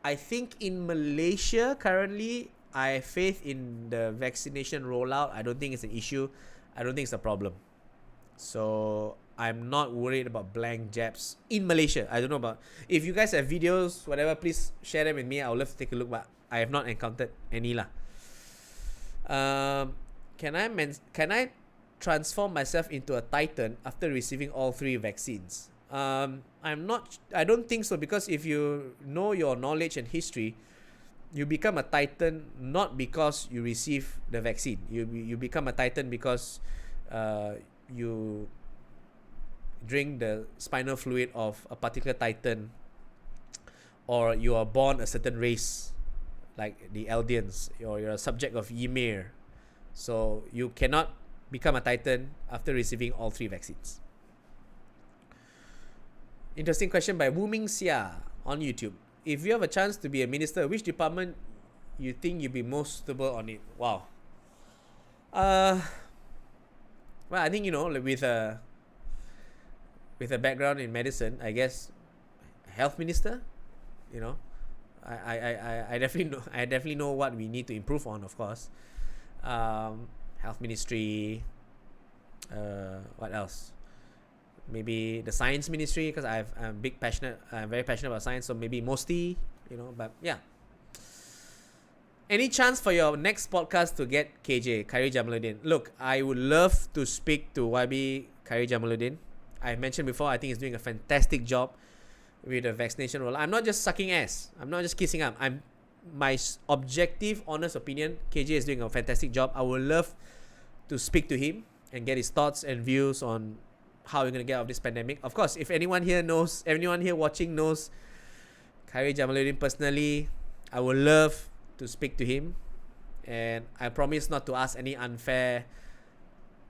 I think in Malaysia currently, I have faith in the vaccination rollout. I don't think it's an issue. I don't think it's a problem. So I'm not worried about blank jabs in Malaysia. I don't know about, if you guys have videos, whatever, please share them with me. I would love to take a look, but I have not encountered any lah. Can I transform myself into a titan after receiving all 3 vaccines? I don't think so, because if you know your knowledge and history, you become a titan not because you receive the vaccine. You become a titan because you drink the spinal fluid of a particular titan, or you are born a certain race, like the Eldians, or you're a subject of Ymir. So you cannot become a titan after receiving all 3 vaccines. Interesting question by Wu Ming Xia on YouTube. If you have a chance to be a minister, which department you think you'd be most suitable on it? Wow. Well, I think, with a background in medicine, I guess health minister. I definitely know what we need to improve on, of course. Health ministry. What else? Maybe the science ministry, because I'm very passionate about science. So maybe MOSTI, But yeah. Any chance for your next podcast to get KJ, Khairi Jamaluddin? Look, I would love to speak to YB Khairi Jamaluddin. I mentioned before, I think he's doing a fantastic job with the vaccination rollout. I'm not just sucking ass. I'm not just kissing up. My objective, honest opinion, KJ is doing a fantastic job. I would love to speak to him and get his thoughts and views on how we're going to get out of this pandemic. Of course, if anyone here watching knows Khairi Jamaluddin personally, I would love to speak to him, and I promise not to ask any unfair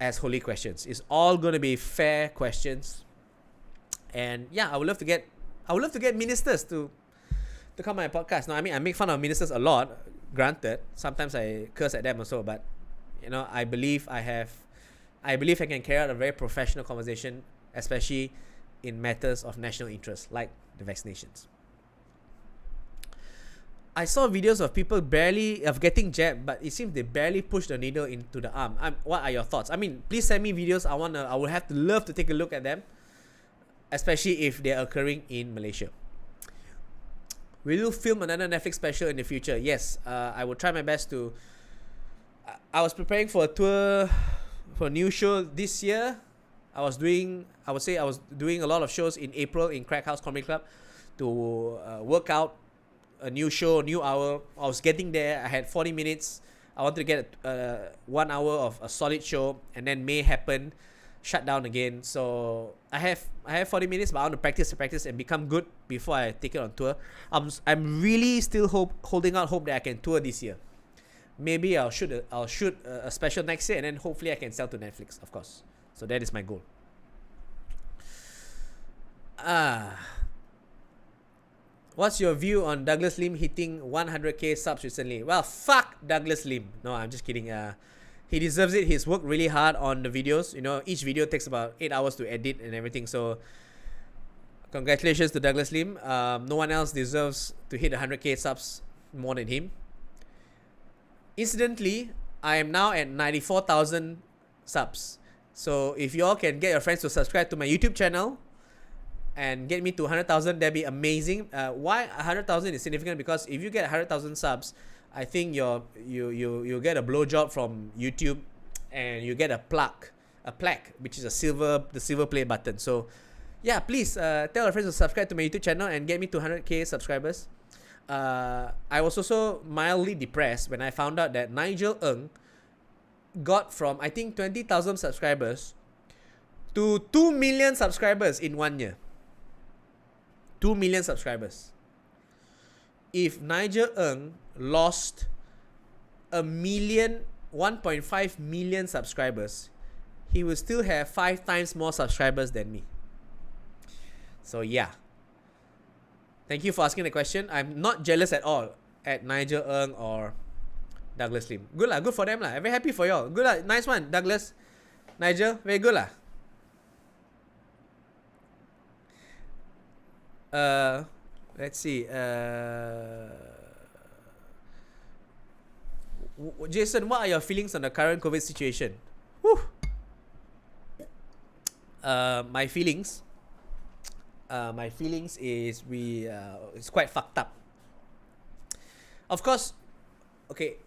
holy questions. It's all going to be fair questions. And yeah, I would love to get ministers to come on my podcast. No, I mean, I make fun of ministers a lot, granted. Sometimes I curse at them also, but I believe I can carry out a very professional conversation, especially in matters of national interest, like the vaccinations. I saw videos of people getting jabbed, but it seems they barely push the needle into the arm. What are your thoughts? I mean, please send me videos. I would love to take a look at them, especially if they're occurring in Malaysia. Will you film another Netflix special in the future? Yes, I will try my best to. I was preparing for a tour for a new show this year. I would say I was doing a lot of shows in April in Crack House Comedy Club to work out a new show, new hour. I was getting there. I had 40 minutes. I wanted to get 1 hour of a solid show, and then May happened, shut down again. So I have 40 minutes, but I want to practice and become good before I take it on tour. I'm really still holding out hope that I can tour this year. Maybe I'll shoot a special next year, and then hopefully I can sell to Netflix, of course. So that is my goal. What's your view on Douglas Lim hitting 100k subs recently? Well, fuck Douglas Lim. No, I'm just kidding. He deserves it. He's worked really hard on the videos. Each video takes about 8 hours to edit and everything. So congratulations to Douglas Lim. No one else deserves to hit 100k subs more than him. Incidentally, I am now at 94,000 subs. So if you all can get your friends to subscribe to my YouTube channel and get me to 100,000, that'd be amazing. Why 100,000 is significant? Because if you get 100,000 subs, I think you get a blowjob from YouTube, and you get a plaque, which is the silver play button. So yeah, please tell your friends to subscribe to my YouTube channel and get me to 100k subscribers. I was also mildly depressed when I found out that Nigel Ng got from, I think, 20,000 subscribers to 2 million subscribers in 1 year. 2 million subscribers. If Nigel Ng lost 1.5 million subscribers, he will still have 5 times more subscribers than me. So yeah. Thank you for asking the question. I'm not jealous at all at Nigel Ng or Douglas Lim. Good lah, good for them lah. I'm very happy for y'all. Good lah, nice one, Douglas, Nigel, very good lah. Let's see. Jason, what are your feelings on the current COVID situation? Whew. My feelings is it's quite fucked up. Of course, okay,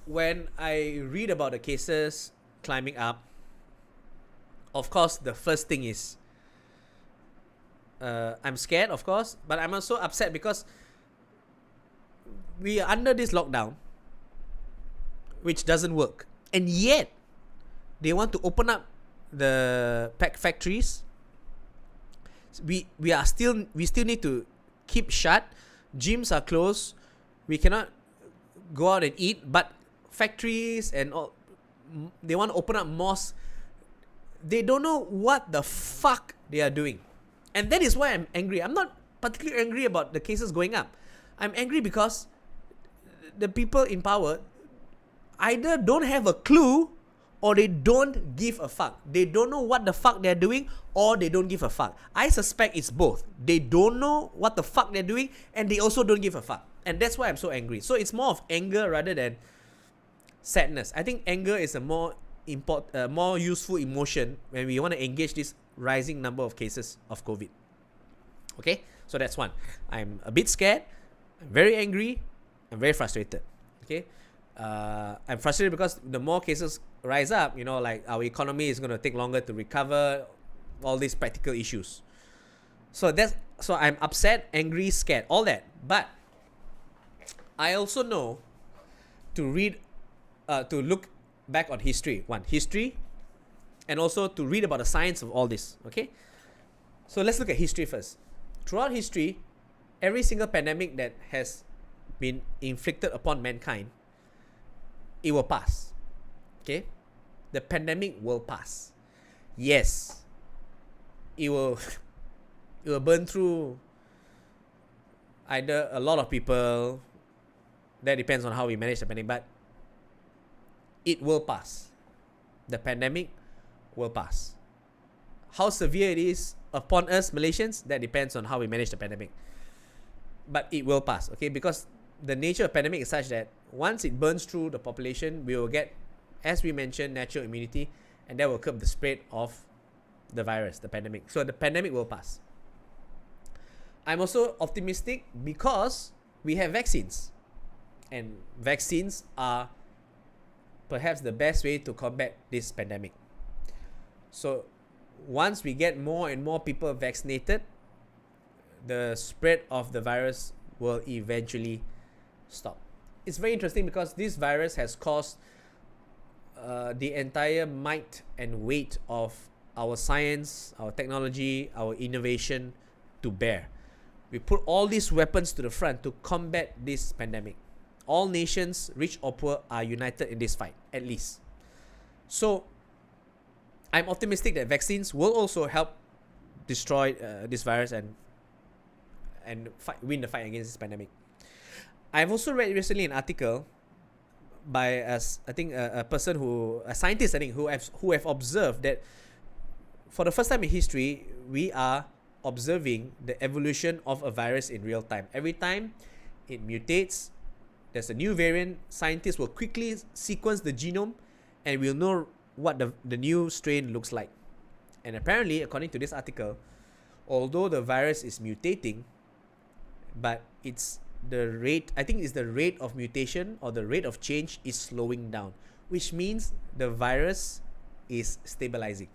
when I read about the cases climbing up, of course, the first thing is I'm scared, of course, but I'm also upset because we are under this lockdown, which doesn't work, and yet they want to open up the factories. We still need to keep shut. Gyms are closed. We cannot go out and eat. But factories and all, they want to open up mosques. They don't know what the fuck they are doing, and that is why I'm angry. I'm not particularly angry about the cases going up. I'm angry because the people in power either don't have a clue or they don't give a fuck. They don't know what the fuck they're doing, or they don't give a fuck. I suspect it's both. They don't know what the fuck they're doing, and they also don't give a fuck. And that's why I'm so angry. So it's more of anger rather than sadness. I think anger is a more useful emotion when we want to engage this rising number of cases of COVID. Okay? So that's one. I'm a bit scared. I'm very angry. I'm very frustrated. Okay? I'm frustrated because the more cases rise up, like our economy is going to take longer to recover, all these practical issues. So I'm upset, angry, scared, all that. But I also know to look back on history. History, and also to read about the science of all this. Okay? So let's look at history first. Throughout history, every single pandemic that has been inflicted upon mankind, it will pass. Okay? The pandemic will pass. Yes. It will burn through either a lot of people. That depends on how we manage the pandemic, but it will pass. The pandemic will pass. How severe it is upon us Malaysians, that depends on how we manage the pandemic. But it will pass, okay? Because the nature of pandemic is such that once it burns through the population, we will get, as we mentioned, natural immunity, and that will curb the spread of the virus, the pandemic. So the pandemic will pass. I'm also optimistic because we have vaccines, and vaccines are perhaps the best way to combat this pandemic. So once we get more and more people vaccinated, the spread of the virus will eventually stop. It's very interesting because this virus has caused the entire might and weight of our science, our technology, our innovation to bear. We put all these weapons to the front to combat this pandemic. All nations, rich or poor, are united in this fight, at least. So I'm optimistic that vaccines will also help destroy this virus and win the fight against this pandemic. I've also read recently an article by a scientist who have observed that for the first time in history, we are observing the evolution of a virus in real time. Every time it mutates, there's a new variant, scientists will quickly sequence the genome and we'll know what the new strain looks like. And apparently, according to this article, although the virus is mutating, but it's the rate of mutation or the rate of change is slowing down, which means the virus is stabilizing.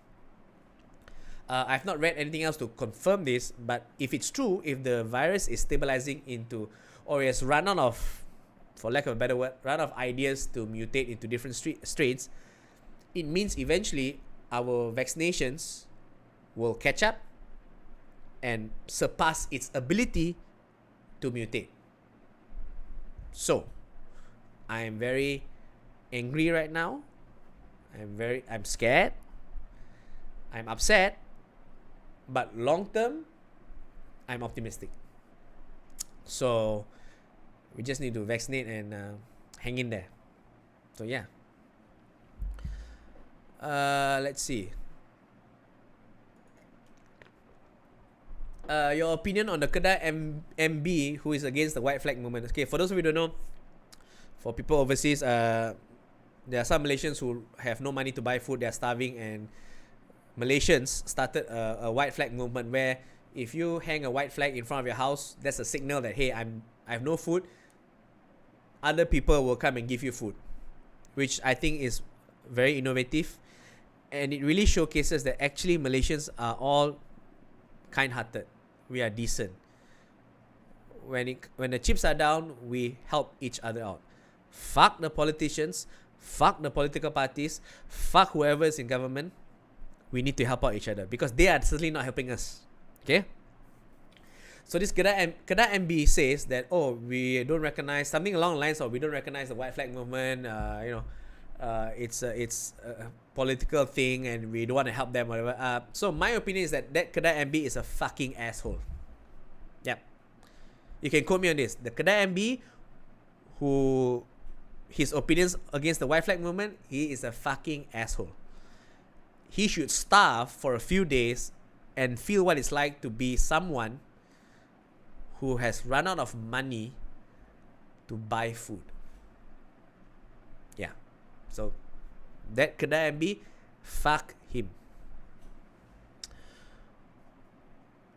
I've not read anything else to confirm this, but if it's true, if the virus is stabilizing into, or has run out of, for lack of a better word, run out of ideas to mutate into different strains, it means eventually our vaccinations will catch up and surpass its ability to mutate. So, I am very angry right now. I'm scared. I'm upset. But long term, I'm optimistic. So, we just need to vaccinate and hang in there. So, yeah. Let's see. Your opinion on the Kedah MB who is against the white flag movement. Okay, for those of you who don't know, for people overseas, there are some Malaysians who have no money to buy food, they are starving, and Malaysians started a white flag movement where if you hang a white flag in front of your house, that's a signal that, hey, I have no food. Other people will come and give you food, which I think is very innovative, and it really showcases that actually Malaysians are all kind-hearted. We are decent. When the chips are down, we help each other out. Fuck the politicians, fuck the political parties, fuck whoever is in government. We need to help out each other because they are certainly not helping us. Okay? So this Kedah MB says that, oh, we don't recognize, something along the lines of, we don't recognize the white flag movement, it's a political thing and we don't want to help them, whatever. So my opinion is that Kedah MB is a fucking asshole. Yep. You can quote me on this. The Kedah MB who his opinions against the white flag movement, he is a fucking asshole. He should starve for a few days and feel what it's like to be someone who has run out of money to buy food. Yeah. So that Kedah MB, fuck him.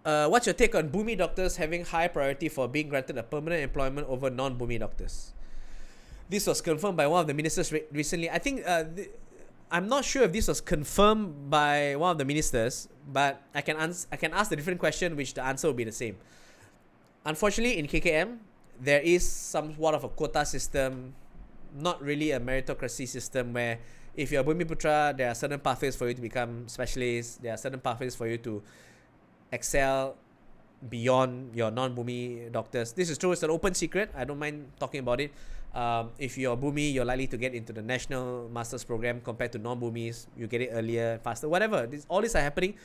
What's your take on Bumi doctors having high priority for being granted a permanent employment over non-Bumi doctors? This was confirmed by one of the ministers recently. I think I'm not sure if this was confirmed by one of the ministers, but I can ask the different question, which the answer will be the same. Unfortunately, in KKM, there is somewhat of a quota system, not really a meritocracy system, where if you're a Bumiputra, there are certain pathways for you to become specialists. There are certain pathways for you to excel beyond your non-Bumi doctors. This is true. It's an open secret. I don't mind talking about it. If you're Bumi, you're likely to get into the national master's program compared to non-Bumis. You get it earlier, faster, whatever. All these are happening.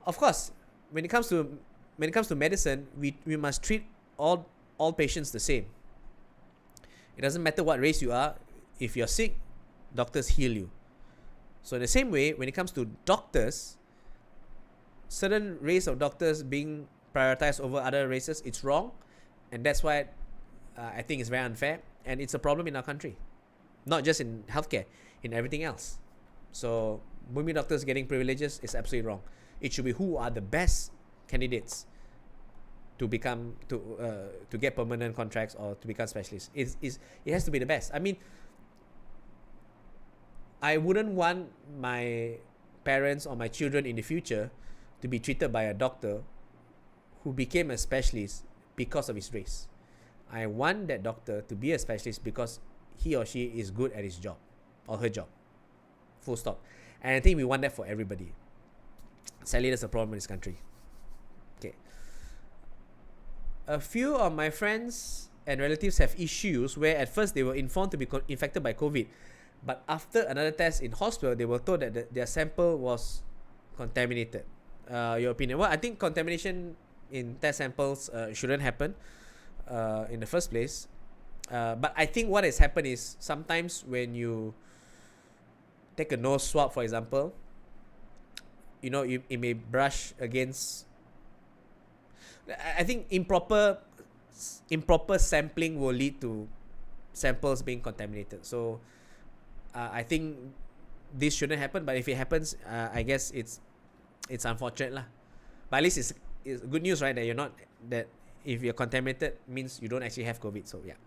Of course, when it comes to medicine, we must treat all patients the same. It doesn't matter what race you are. If you're sick, doctors heal you. So in the same way, when it comes to doctors, certain race of doctors being prioritized over other races, it's wrong, and that's why I think it's very unfair, and it's a problem in our country, not just in healthcare, in everything else. So Bumi doctors getting privileges is absolutely wrong. It should be who are the best candidates to become to get permanent contracts or to become specialists. It has to be the best. I mean, I wouldn't want my parents or my children in the future to be treated by a doctor who became a specialist because of his race. I want that doctor to be a specialist because he or she is good at his job or her job. Full stop. And I think we want that for everybody. Sadly, that's a problem in this country. Okay. A few of my friends and relatives have issues where at first they were informed to be infected by COVID, but after another test in hospital, they were told that their sample was contaminated. Your opinion? Well, I think contamination in test samples shouldn't happen in the first place. But I think what has happened is sometimes when you take a nose swab, for example, it may brush against. I think improper sampling will lead to samples being contaminated. So I think this shouldn't happen. But if it happens, I guess it's unfortunate lah. But at least it's good news, right? That you're not, that if you're contaminated means you don't actually have COVID. So yeah.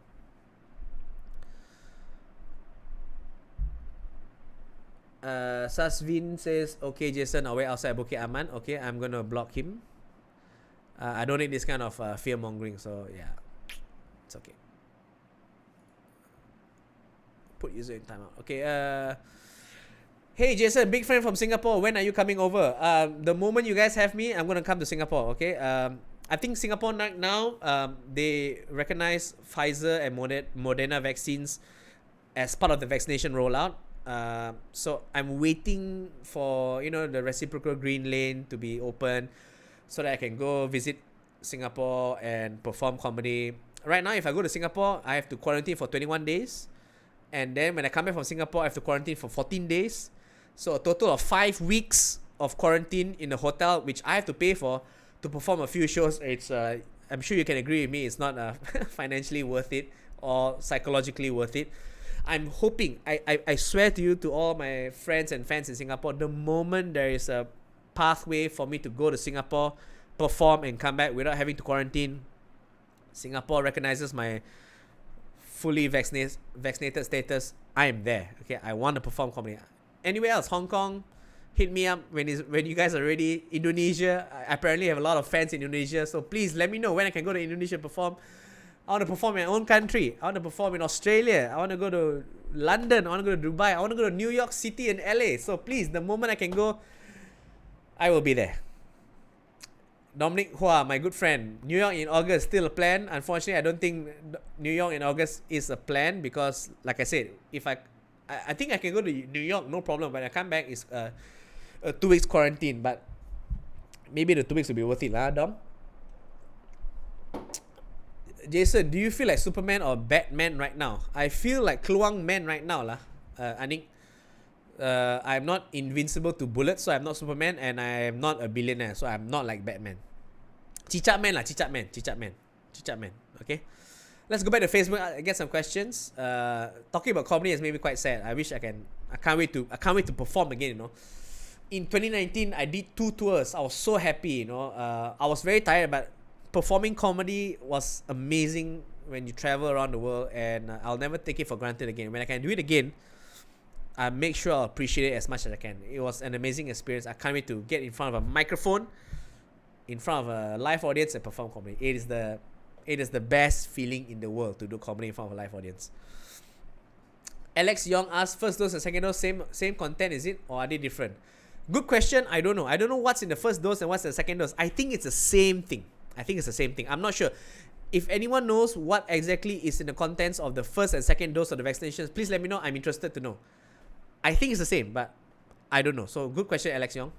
Sasvin says, okay, Jason, I'll wait outside Bukit Aman. Okay, I'm gonna block him. I don't need this kind of fear mongering, so yeah, it's okay. Put user in timeout. Okay. Hey Jason, big friend from Singapore. When are you coming over? The moment you guys have me, I'm gonna come to Singapore. Okay. I think Singapore right now, they recognize Pfizer and Moderna vaccines as part of the vaccination rollout. So I'm waiting for the reciprocal green lane to be open, so that I can go visit Singapore and perform comedy. Right now, if I go to Singapore, I have to quarantine for 21 days. And then when I come back from Singapore, I have to quarantine for 14 days. So a total of 5 weeks of quarantine in a hotel, which I have to pay for to perform a few shows. It's I'm sure you can agree with me, it's not financially worth it or psychologically worth it. I'm hoping, I swear to you, to all my friends and fans in Singapore, the moment there is a pathway for me to go to Singapore, perform and come back without having to quarantine, Singapore recognizes my fully vaccinated status, I am there. Okay, I want to perform comedy. Anywhere else, Hong Kong, hit me up when you guys are ready. Indonesia, I apparently have a lot of fans in Indonesia, so please let me know when I can go to Indonesia and perform. I want to perform in my own country. I want to perform in Australia. I want to go to London. I want to go to Dubai. I want to go to New York City and LA. So please, the moment I can go, I will be there. Dominic Hua, my good friend. New York in August, still a plan. Unfortunately, I don't think New York in August is a plan because, like I said, if I think I can go to New York, no problem. When I come back, it's a 2 weeks quarantine. But maybe the 2 weeks will be worth it, lah, Dom. Jason, do you feel like Superman or Batman right now? I feel like Kluang Man right now, lah. Anik. I'm not invincible to bullets, so I'm not Superman, and I'm not a billionaire, so I'm not like Batman. Cicak Man lah, Cicak Man. Okay, let's go back to Facebook. Get some questions. Talking about comedy has made me quite sad. I can't wait to perform again. In 2019, I did 2 tours. I was so happy. I was very tired, but performing comedy was amazing when you travel around the world, and I'll never take it for granted again. When I can do it again, I make sure I'll appreciate it as much as I can. It was an amazing experience. I can't wait to get in front of a microphone, in front of a live audience, and perform comedy. It is the best feeling in the world to do comedy in front of a live audience. Alex Young asked, first dose and second dose, same content, is it? Or are they different? Good question. I don't know. I don't know what's in the first dose and what's in the second dose. I think it's the same thing. I'm not sure. If anyone knows what exactly is in the contents of the first and second dose of the vaccinations, please let me know. I'm interested to know. I think it's the same, but I don't know. So good question, Alex Young.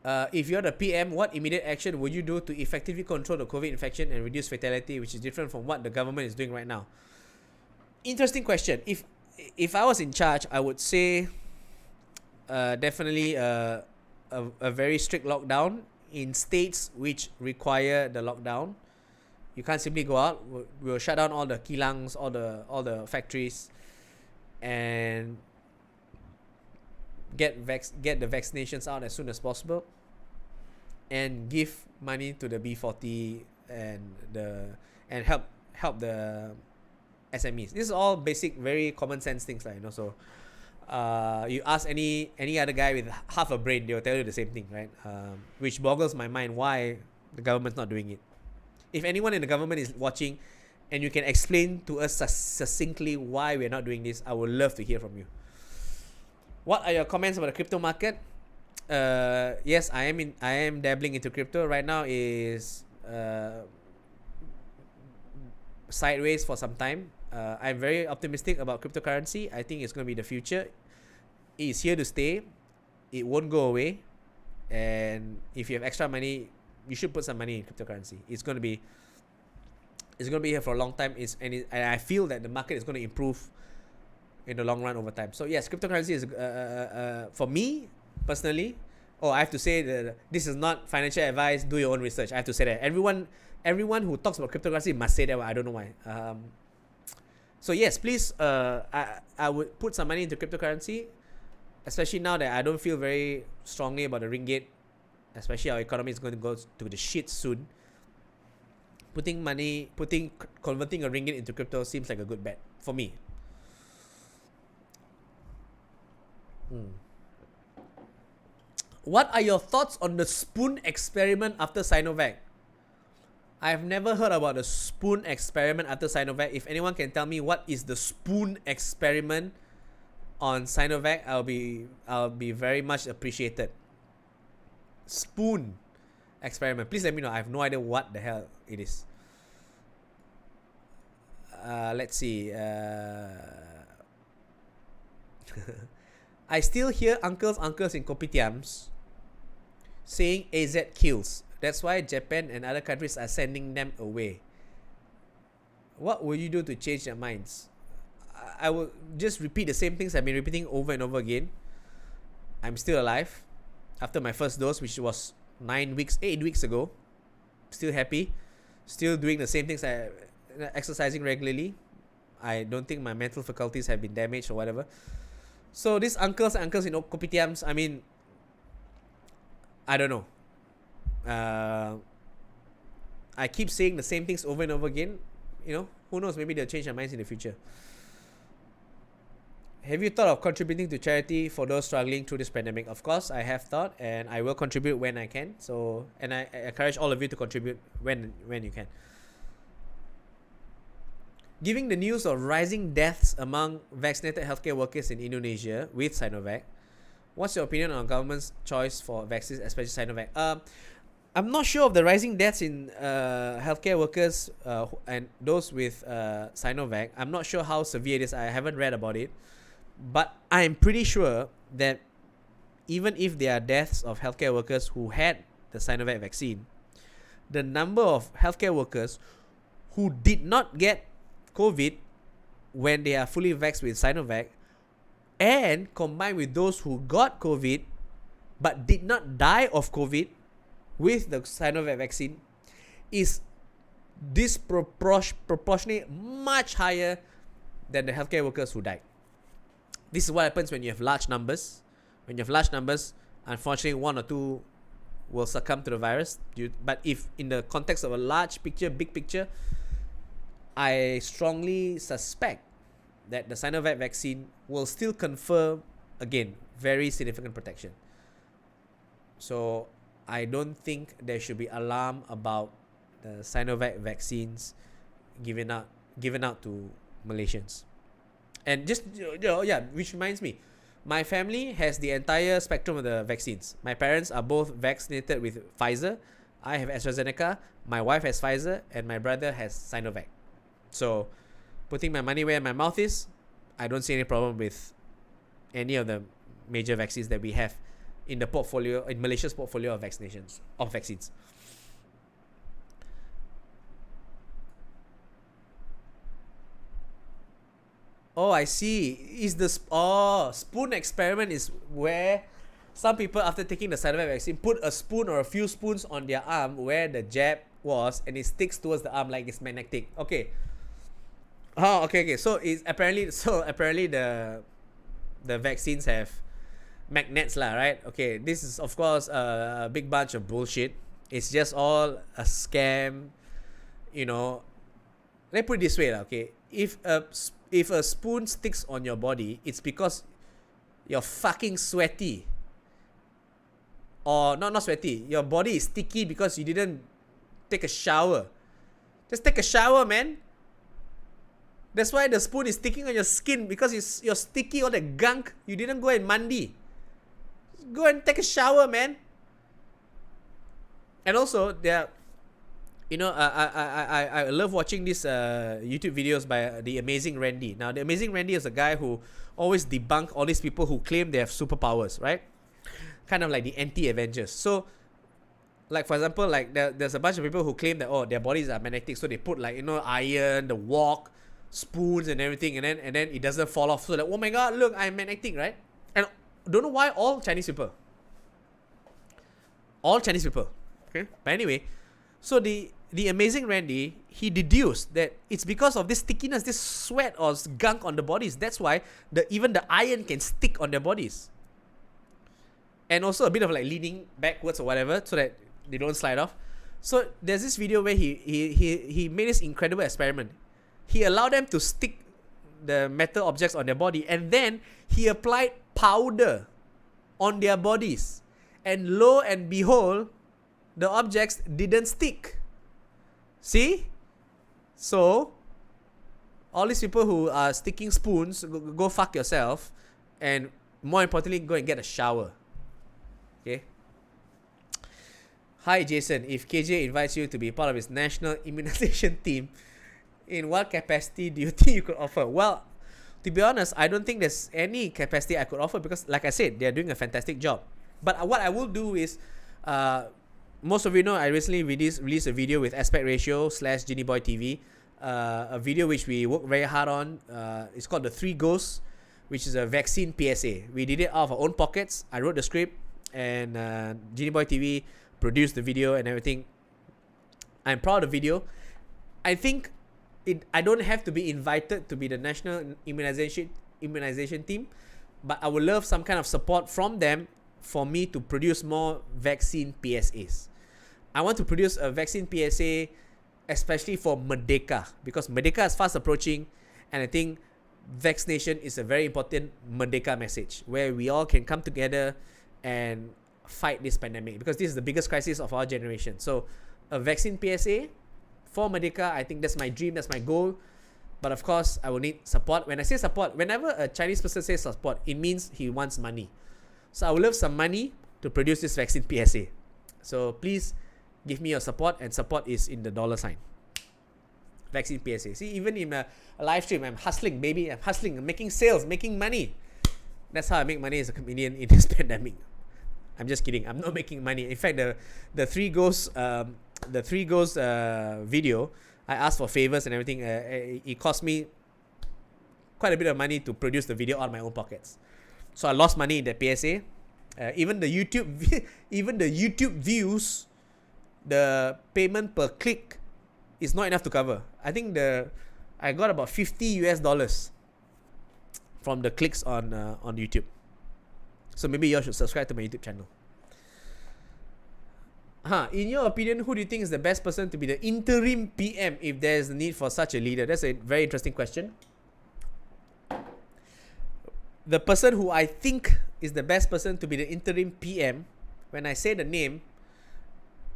If you're the PM, what immediate action would you do to effectively control the COVID infection and reduce fatality, which is different from what the government is doing right now? Interesting question. If I was in charge, I would say definitely a very strict lockdown in states which require the lockdown. You can't simply go out. We'll shut down all the kilangs, all the factories, and get the vaccinations out as soon as possible, and give money to the B40 and help the SMEs. This is all basic, very common sense things, like, So you ask any other guy with half a brain, they will tell you the same thing, right? Which boggles my mind why the government's not doing it. If anyone in the government is watching and you can explain to us succinctly why we're not doing this, I would love to hear from you. What are your comments about the crypto market? Yes, I am dabbling into crypto right now. Is sideways for some time. I'm very optimistic about cryptocurrency. I think it's going to be the future. It is here to stay. It won't go away. And if you have extra money, you should put some money in cryptocurrency. It's going to be here for a long time. And I feel that the market is going to improve in the long run over time. So yes, cryptocurrency is for me personally. I have to say that this is not financial advice. Do your own research. I have to say that everyone who talks about cryptocurrency must say that. I don't know why. So yes, please. I would put some money into cryptocurrency, especially now that I don't feel very strongly about the ringgit. Especially our economy is going to go to the shit soon. Converting a ringgit into crypto seems like a good bet for me. What are your thoughts on the spoon experiment after Sinovac? I've never heard about the spoon experiment after Sinovac. If anyone can tell me what is the spoon experiment on Sinovac, I'll be very much appreciated. Spoon experiment. Please let me know. I have no idea what the hell it is. Let's see. I still hear uncles in kopitiams saying AZ kills. That's why Japan and other countries are sending them away. What will you do to change their minds? I will just repeat the same things I've been repeating over and over again. I'm still alive after my first dose, which was 8 weeks ago. Still happy. Still doing the same things. Exercising regularly. I don't think my mental faculties have been damaged or whatever. So these uncles in kopitiams, I mean, I don't know. I keep saying the same things over and over again. You know, who knows? Maybe they'll change their minds in the future. Have you thought of contributing to charity for those struggling through this pandemic? Of course, I have thought, and I will contribute when I can. So, and I encourage all of you to contribute when you can. Giving the news of rising deaths among vaccinated healthcare workers in Indonesia with Sinovac, what's your opinion on government's choice for vaccines, especially Sinovac? I'm not sure of the rising deaths in healthcare workers and those with Sinovac. I'm not sure how severe it is. I haven't read about it. But I'm pretty sure that even if there are deaths of healthcare workers who had the Sinovac vaccine, the number of healthcare workers who did not get COVID when they are fully vaxxed with Sinovac, and combined with those who got COVID but did not die of COVID with the Sinovac vaccine, is disproportionately much higher than the healthcare workers who died. This is what happens when you have large numbers. When you have large numbers, unfortunately, one or two will succumb to the virus. But if in the context of a large picture, big picture, I strongly suspect that the Sinovac vaccine will still confer, again, very significant protection. So I don't think there should be alarm about the Sinovac vaccines given out to Malaysians. And just, which reminds me, my family has the entire spectrum of the vaccines. My parents are both vaccinated with Pfizer. I have AstraZeneca. My wife has Pfizer, and my brother has Sinovac. So, putting my money where my mouth is, I don't see any problem with any of the major vaccines that we have in the portfolio, in Malaysia's portfolio of vaccines. Oh, I see. Is the spoon experiment is where some people, after taking the Sinovac vaccine, put a spoon or a few spoons on their arm where the jab was, and it sticks towards the arm like it's magnetic. Okay. Oh, okay. So apparently the vaccines have magnets lah, right? Okay. This is of course a big bunch of bullshit. It's just all a scam. You know. Let me put it this way, okay. If a spoon sticks on your body, it's because you're fucking sweaty. Or not sweaty. Your body is sticky because you didn't take a shower. Just take a shower, man. That's why the spoon is sticking on your skin, because you're sticky, all the gunk. You didn't go and mandi. Go and take a shower, man. And also, I love watching these YouTube videos by the Amazing Randy. Now, the Amazing Randy is a guy who always debunk all these people who claim they have superpowers, right? Kind of like the anti-Avengers. So, like, for example, like there's a bunch of people who claim that, their bodies are magnetic, so they put iron, the wok, spoons and everything, and then it doesn't fall off. So like, oh my god, look, I'm magnetic, right? And don't know why all Chinese people. Okay? But anyway, so the Amazing Randy, he deduced that it's because of this stickiness, this sweat or gunk on the bodies. That's why even the iron can stick on their bodies. And also a bit of leaning backwards or whatever, so that they don't slide off. So there's this video where he made this incredible experiment. He allowed them to stick the metal objects on their body, and then he applied powder on their bodies. And lo and behold, the objects didn't stick. See? So, all these people who are sticking spoons, go fuck yourself. And more importantly, go and get a shower. Okay? Hi Jason, if KJ invites you to be part of his national immunization team, in what capacity do you think you could offer? Well, to be honest, I don't think there's any capacity I could offer because, like I said, they're doing a fantastic job. But what I will do is, most of you know, I recently released a video with Aspect Ratio / Genie Boy TV, a video which we worked very hard on. It's called The Three Ghosts, which is a vaccine PSA. We did it out of our own pockets. I wrote the script, and Genie Boy TV produced the video and everything. I'm proud of the video. I think I don't have to be invited to be the national immunization team, but I would love some kind of support from them for me to produce more vaccine PSAs. I want to produce a vaccine PSA especially for Merdeka, because Merdeka is fast approaching, and I think vaccination is a very important Merdeka message where we all can come together and fight this pandemic, because this is the biggest crisis of our generation. So a vaccine PSA for Merdeka, I think that's my dream, that's my goal. But of course, I will need support. When I say support, whenever a Chinese person says support, it means he wants money. So I will love some money to produce this vaccine PSA. So please give me your support, and support is in the $sign. Vaccine PSA. See, even in a live stream, I'm hustling, baby. I'm hustling, I'm making sales, making money. That's how I make money as a comedian in this pandemic. I'm just kidding. I'm not making money. In fact, the Three Ghosts video, I asked for favors and everything. It cost me quite a bit of money to produce the video out of my own pockets. So I lost money in the PSA. Even the YouTube views, the payment per click is not enough to cover. I think I got about $50 from the clicks on YouTube. So maybe you all should subscribe to my YouTube channel. In your opinion, who do you think is the best person to be the interim PM if there is a need for such a leader? That's a very interesting question. The person who I think is the best person to be the interim PM, when I say the name,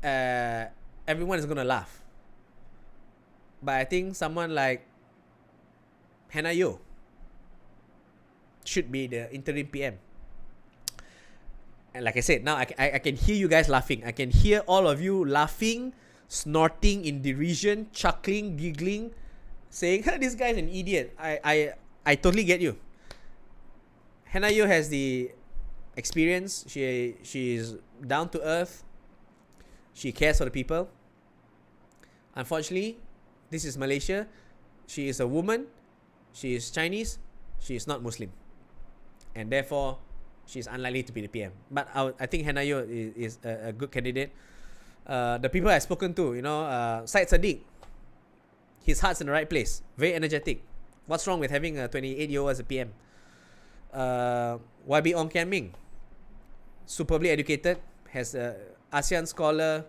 everyone is going to laugh. But I think someone like Hannah Yeoh should be the interim PM. And like I said, now I can hear you guys laughing. I can hear all of you laughing, snorting in derision, chuckling, giggling, saying, this guy's an idiot. I totally get you. Hannah Yeoh has the experience. She's down to earth. She cares for the people. Unfortunately, this is Malaysia. She is a woman. She is Chinese. She is not Muslim. And therefore, she's unlikely to be the PM. But I think Hannah Yeoh is a good candidate. The people I've spoken to, Syed Sadiq, his heart's in the right place. Very energetic. What's wrong with having a 28-year-old as a PM? YB Ong Kian Ming, superbly educated, has a ASEAN scholar,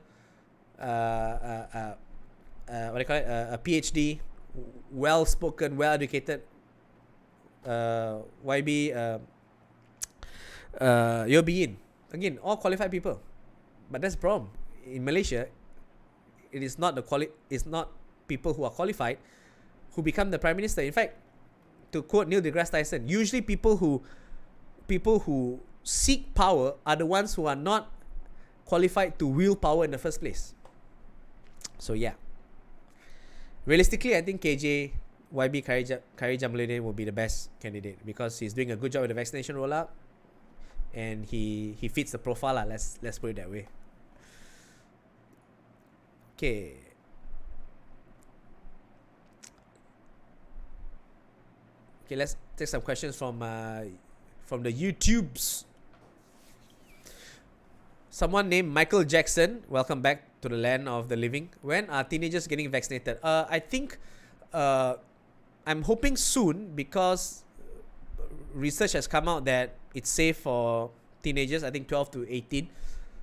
a PhD, well-spoken, well-educated. YB Yeo Bee Yin, again, all qualified people. But that's the problem. In Malaysia, it is not it's not people who are qualified who become the Prime Minister. In fact, to quote Neil deGrasse Tyson, usually people who seek power are the ones who are not qualified to wield power in the first place. So yeah, realistically, I think KJ YB Khairy Jamaluddin will be the best candidate because he's doing a good job with the vaccination rollout, and he fits the profile. Let's put it that way. Okay. Okay, let's take some questions from the YouTubes. Someone named Michael Jackson, welcome back to the land of the living. When are teenagers getting vaccinated? I think I'm hoping soon, because research has come out that it's safe for teenagers, I think 12 to 18.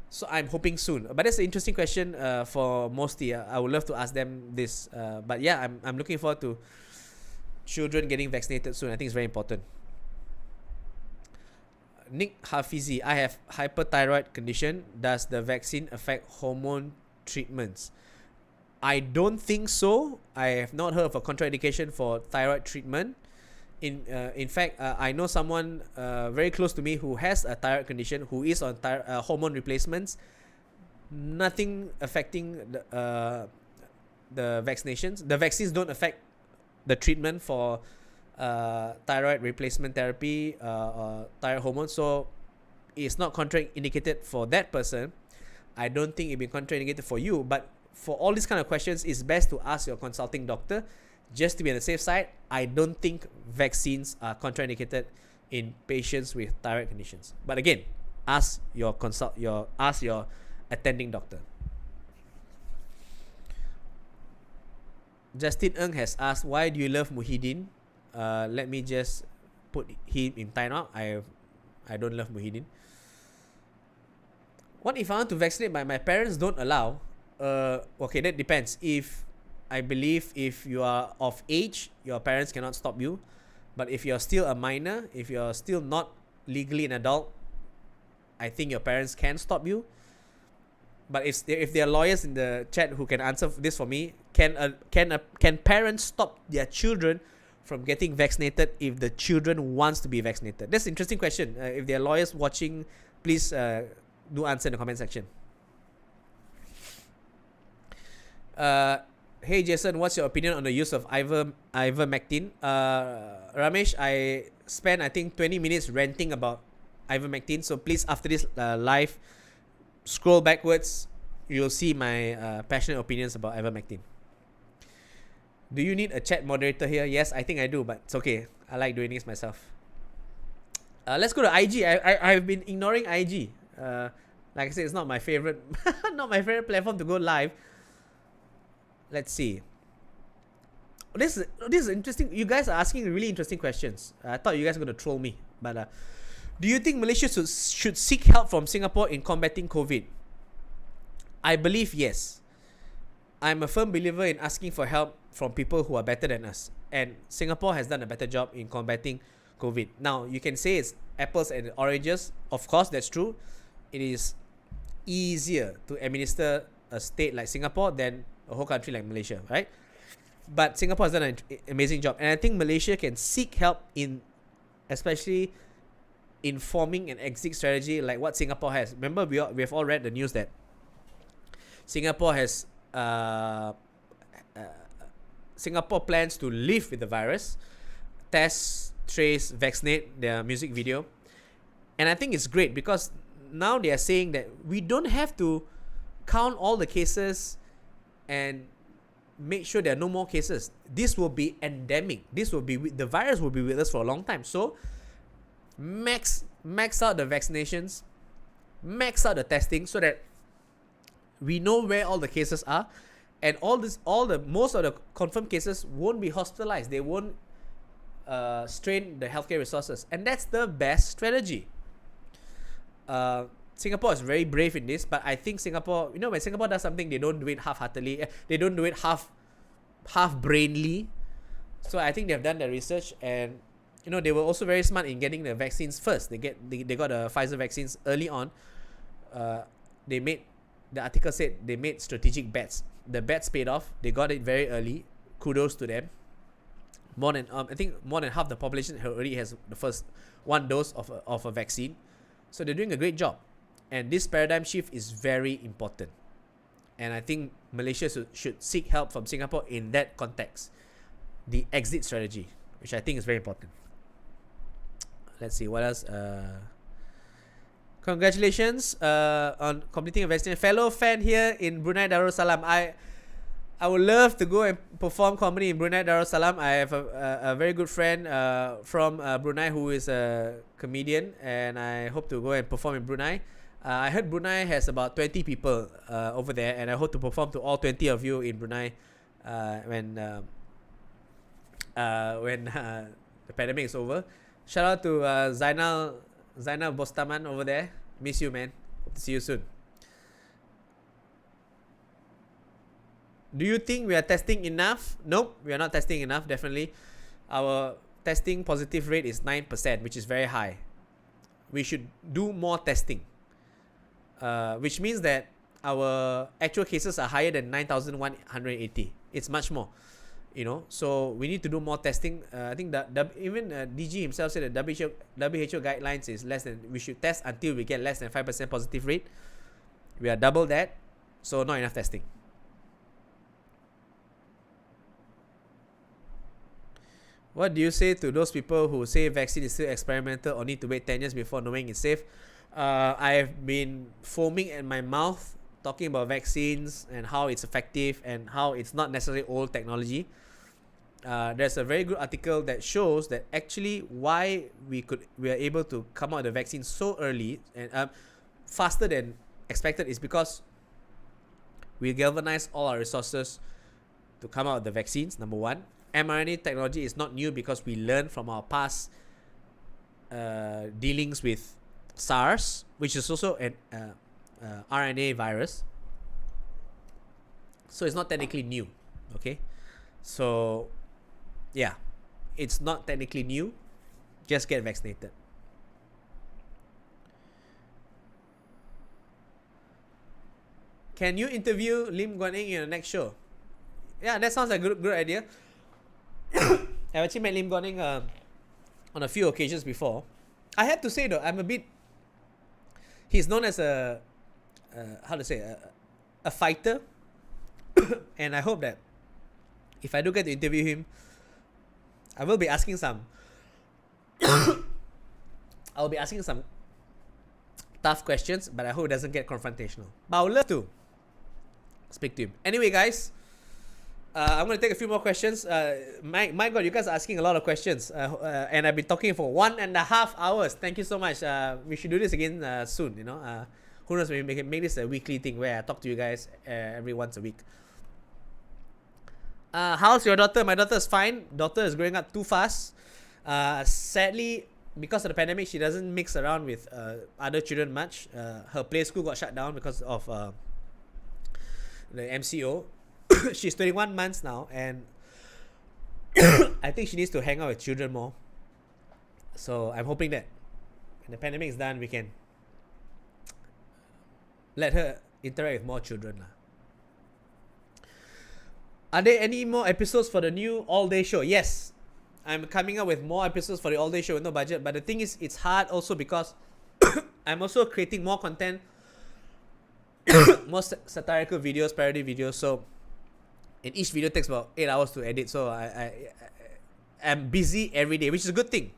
So I'm hoping soon. But that's an interesting question for Mosty. I would love to ask them this. But yeah, I'm looking forward to children getting vaccinated soon. I think it's very important. Nick Hafizi, I have hyperthyroid condition. Does the vaccine affect hormone treatments? I don't think so. I have not heard of a contraindication for thyroid treatment. In fact, I know someone very close to me who has a thyroid condition, who is on hormone replacements. Nothing affecting the vaccinations. The vaccines don't affect the treatment for thyroid replacement therapy, thyroid hormone. So it's not contraindicated for that person. I don't think it'll be contraindicated for you. But for all these kind of questions, it's best to ask your consulting doctor. Just to be on the safe side, I don't think vaccines are contraindicated in patients with thyroid conditions. But again, ask your attending doctor. Justin Ng has asked, why do you love Muhyiddin? Let me just put him in timeout. I don't love Muhyiddin. What if I want to vaccinate but my parents don't allow? Okay, that depends. I believe if you are of age, your parents cannot stop you. But if you're still a minor, if you're still not legally an adult, I think your parents can stop you. But if there are lawyers in the chat who can answer this for me, can parents stop their children from getting vaccinated if the children wants to be vaccinated? That's an interesting question. If there are lawyers watching, please do answer in the comment section. Hey Jason, what's your opinion on the use of ivermectin? Ramesh, I spent I think 20 minutes ranting about ivermectin. So please, after this live, scroll backwards. You'll see my passionate opinions about ivermectin. Do you need a chat moderator here? Yes, I think I do, but it's okay. I like doing this myself. Let's go to IG. I've been ignoring IG. Like I said, it's not my favorite, not my favorite platform to go live. Let's see. This is interesting. You guys are asking really interesting questions. I thought you guys were going to troll me. But do you think Malaysia should seek help from Singapore in combating COVID? I believe yes. I'm a firm believer in asking for help from people who are better than us. And Singapore has done a better job in combating COVID. Now, you can say it's apples and oranges. Of course, that's true. It is easier to administer a state like Singapore than a whole country like Malaysia, right? But Singapore has done an amazing job. And I think Malaysia can seek help in, especially in forming an exit strategy like what Singapore has. Remember, we have all read the news that Singapore has Singapore plans to live with the virus, test, trace, vaccinate, their music video. And I think it's great because now they are saying that we don't have to count all the cases and make sure there are no more cases. This will be endemic. The virus will be with us for a long time. So max out the vaccinations, max out the testing so that we know where all the cases are, and most of the confirmed cases won't be hospitalized. They won't strain the healthcare resources, and that's the best strategy. Singapore is very brave in this, but I think Singapore, when Singapore does something, they don't do it half-heartedly. They don't do it half-brainly. So I think they've done their research, and they were also very smart in getting the vaccines first. They got the Pfizer vaccines early on. The article said they made strategic bets. The bets paid off. They got it very early. Kudos to them. I think more than half the population already has the first one dose of a vaccine. So they're doing a great job. And this paradigm shift is very important. And I think Malaysia should seek help from Singapore in that context. The exit strategy, which I think is very important. Let's see, what else? Congratulations on completing a vaccination. Fellow fan here in Brunei Darussalam. I would love to go and perform comedy in Brunei Darussalam. I have a very good friend from Brunei who is a comedian, and I hope to go and perform in Brunei. I heard Brunei has about 20 people over there, and I hope to perform to all 20 of you in Brunei when the pandemic is over. Shout out to Zainal Bostaman over there. Miss you, man. Hope to see you soon. Do you think we are testing enough? Nope, we are not testing enough, definitely. Our testing positive rate is 9%, which is very high. we should do more testing, which means that our actual cases are higher than 9,180. It's much more, so we need to do more testing. I think that even DG himself said that WHO guidelines is we should test until we get less than 5% positive rate. We are double that, so not enough testing. What do you say to those people who say vaccine is still experimental or need to wait 10 years before knowing it's safe? I've been foaming at my mouth talking about vaccines and how it's effective and how it's not necessarily old technology. There's a very good article that shows that actually why we are able to come out with the vaccine so early and faster than expected is because we galvanized all our resources to come out with the vaccines, number one. mRNA technology is not new because we learned from our past dealings with SARS, which is also an RNA virus. So it's not technically new, okay? So, yeah, it's not technically new. Just get vaccinated. Can you interview Lim Guan Eng in the next show? Yeah, that sounds like a good idea. I've actually met Lim Guan Eng on a few occasions before. I have to say though, he's known as a fighter, and I hope that if I do get to interview him, I will be asking some tough questions, but I hope it doesn't get confrontational. But I would love to speak to him. Anyway, guys, I'm going to take a few more questions. My God, you guys are asking a lot of questions, and I've been talking for 1.5 hours. Thank you so much. We should do this again soon. Who knows? Maybe we can make this a weekly thing where I talk to you guys every once a week. How's your daughter? My daughter is fine. Daughter is growing up too fast. Sadly, because of the pandemic, she doesn't mix around with other children much. Her play school got shut down because of the MCO. She's 21 months now, and I think she needs to hang out with children more. So I'm hoping that when the pandemic is done, we can let her interact with more children. Are there any more episodes for the new all-day show? Yes, I'm coming up with more episodes for the all-day show with no budget. But the thing is, it's hard also because I'm also creating more content, more satirical videos, parody videos. So, and each video takes about 8 hours to edit. So I'm busy every day, which is a good thing.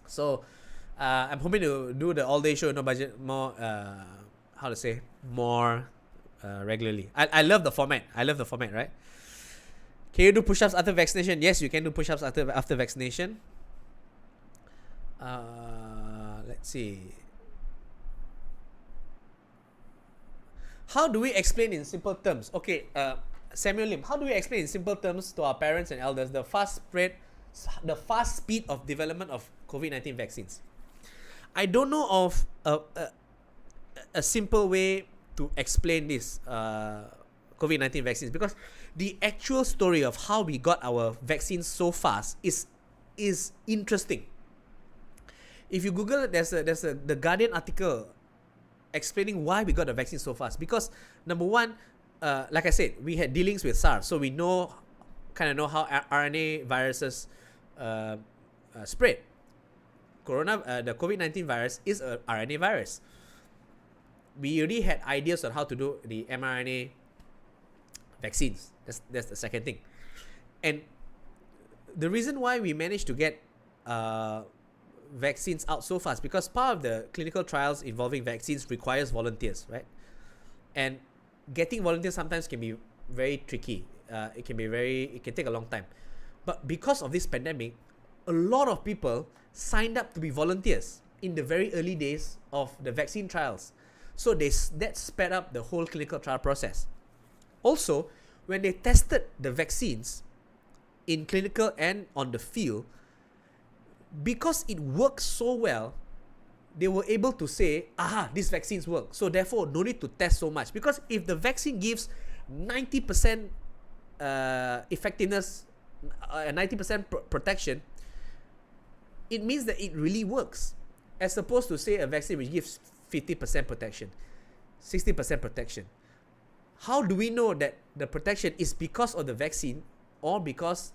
So I'm hoping to do the all-day show with no budget more. More regularly. I love the format. Right? Can you do push-ups after vaccination? Yes, you can do push-ups after vaccination. Let's see. How do we explain in simple terms? Okay, Samuel Lim, how do we explain in simple terms to our parents and elders the fast speed of development of COVID-19 vaccines? I don't know of a simple way to explain this COVID-19 vaccines, because the actual story of how we got our vaccines so fast is interesting. If you Google it, there's the Guardian article explaining why we got the vaccine so fast. Because number one, like I said, we had dealings with SARS, so we know how RNA viruses spread. The COVID-19 virus is a RNA virus. We already had ideas on how to do the mRNA vaccines. That's the second thing. And the reason why we managed to get vaccines out so fast, because part of the clinical trials involving vaccines requires volunteers, right? And getting volunteers sometimes can be very tricky. It can take a long time. But because of this pandemic, a lot of people signed up to be volunteers in the very early days of the vaccine trials. So that sped up the whole clinical trial process. Also, when they tested the vaccines in clinical and on the field, because it works so well, they were able to say, these vaccines work. So therefore, no need to test so much. Because if the vaccine gives 90% effectiveness, 90% protection, it means that it really works. as opposed to, say, a vaccine which gives 50% protection, 60% protection. How do we know that the protection is because of the vaccine or because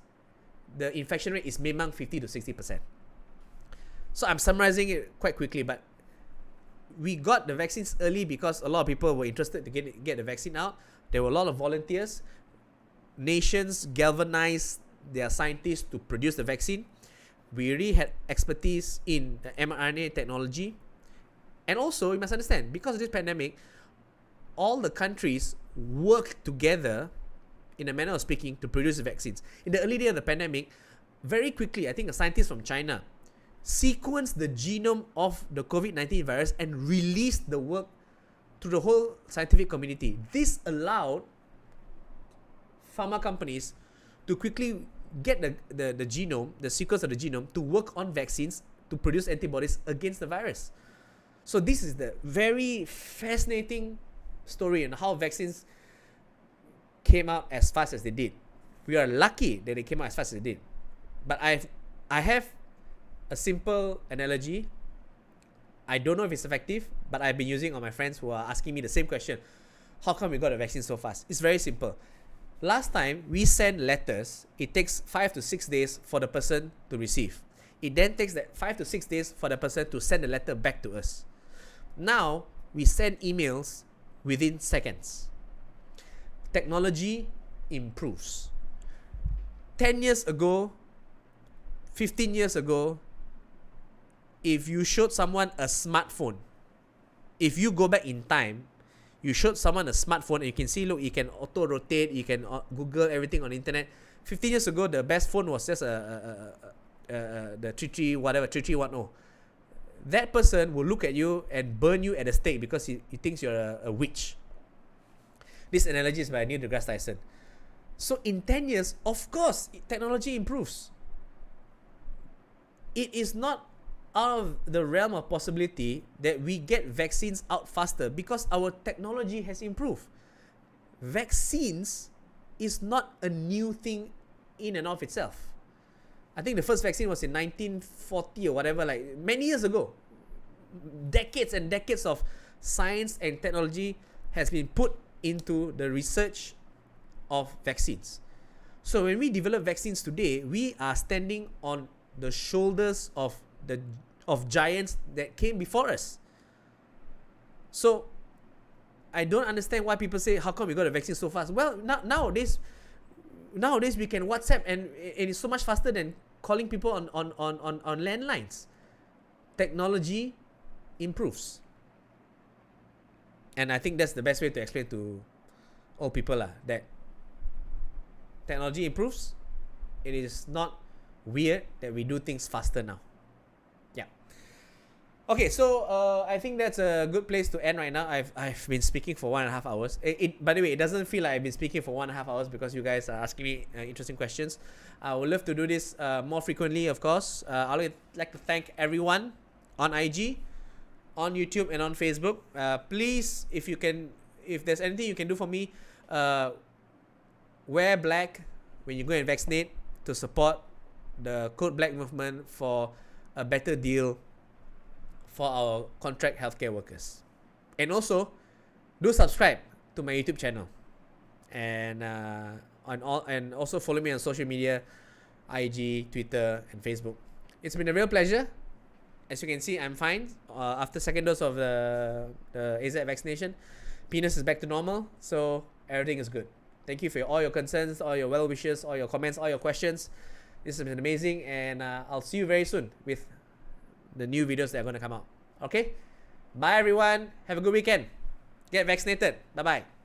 the infection rate is memang 50 to 60%? So I'm summarizing it quite quickly, but we got the vaccines early because a lot of people were interested to get the vaccine out. There were a lot of volunteers. Nations galvanized their scientists to produce the vaccine. We really had expertise in the mRNA technology. And also, you must understand, because of this pandemic, all the countries worked together, in a manner of speaking, to produce the vaccines. In the early days of the pandemic, very quickly, I think a scientist from China sequenced the genome of the COVID-19 virus and released the work to the whole scientific community. This allowed pharma companies to quickly get the genome, the sequence of the genome, to work on vaccines to produce antibodies against the virus. So this is the very fascinating story on how vaccines came out as fast as they did. We are lucky that they came out as fast as they did. But I have a simple analogy. I don't know if it's effective, but I've been using on my friends who are asking me the same question. How come we got a vaccine so fast? It's very simple. Last time we send letters, it takes 5 to 6 days for the person to receive. It then takes that 5 to 6 days for the person to send the letter back to us. Now we send emails within seconds. Technology improves. 10 years ago, 15 years ago, if you showed someone a smartphone, if you go back in time, you showed someone a smartphone and you can see, look, you can auto-rotate, you can Google everything on the internet. 15 years ago, the best phone was just the 3310. That person will look at you and burn you at the stake because he thinks you're a witch. This analogy is by Neil deGrasse Tyson. So in 10 years, of course, technology improves. It is not out of the realm of possibility that we get vaccines out faster because our technology has improved. Vaccines is not a new thing in and of itself. I think the first vaccine was in 1940 or whatever, like many years ago. Decades and decades of science and technology has been put into the research of vaccines. So when we develop vaccines today, we are standing on the shoulders of giants that came before us. So I don't understand why people say, how come we got a vaccine so fast? Well, nowadays we can WhatsApp and it is so much faster than calling people on landlines. Technology improves. And I think that's the best way to explain to all people that technology improves. It is not weird that we do things faster now. Yeah. Okay, so I think that's a good place to end right now. I've been speaking for 1.5 hours. By the way, it doesn't feel like I've been speaking for 1.5 hours because you guys are asking me interesting questions. I would love to do this more frequently, of course. I would like to thank everyone on IG, on YouTube, and on Facebook. Please, if there's anything you can do for me, wear black when you go and vaccinate to support the Code Black movement for a better deal for our contract healthcare workers. And also, do subscribe to my YouTube channel. And and also follow me on social media, IG, Twitter, and Facebook. It's been a real pleasure. As you can see, I'm fine. After second dose of the AZ vaccination, penis is back to normal, so everything is good. Thank you for all your concerns, all your well wishes, all your comments, all your questions. This has been amazing, and I'll see you very soon with the new videos that are going to come out. Okay? Bye, everyone. Have a good weekend. Get vaccinated. Bye-bye.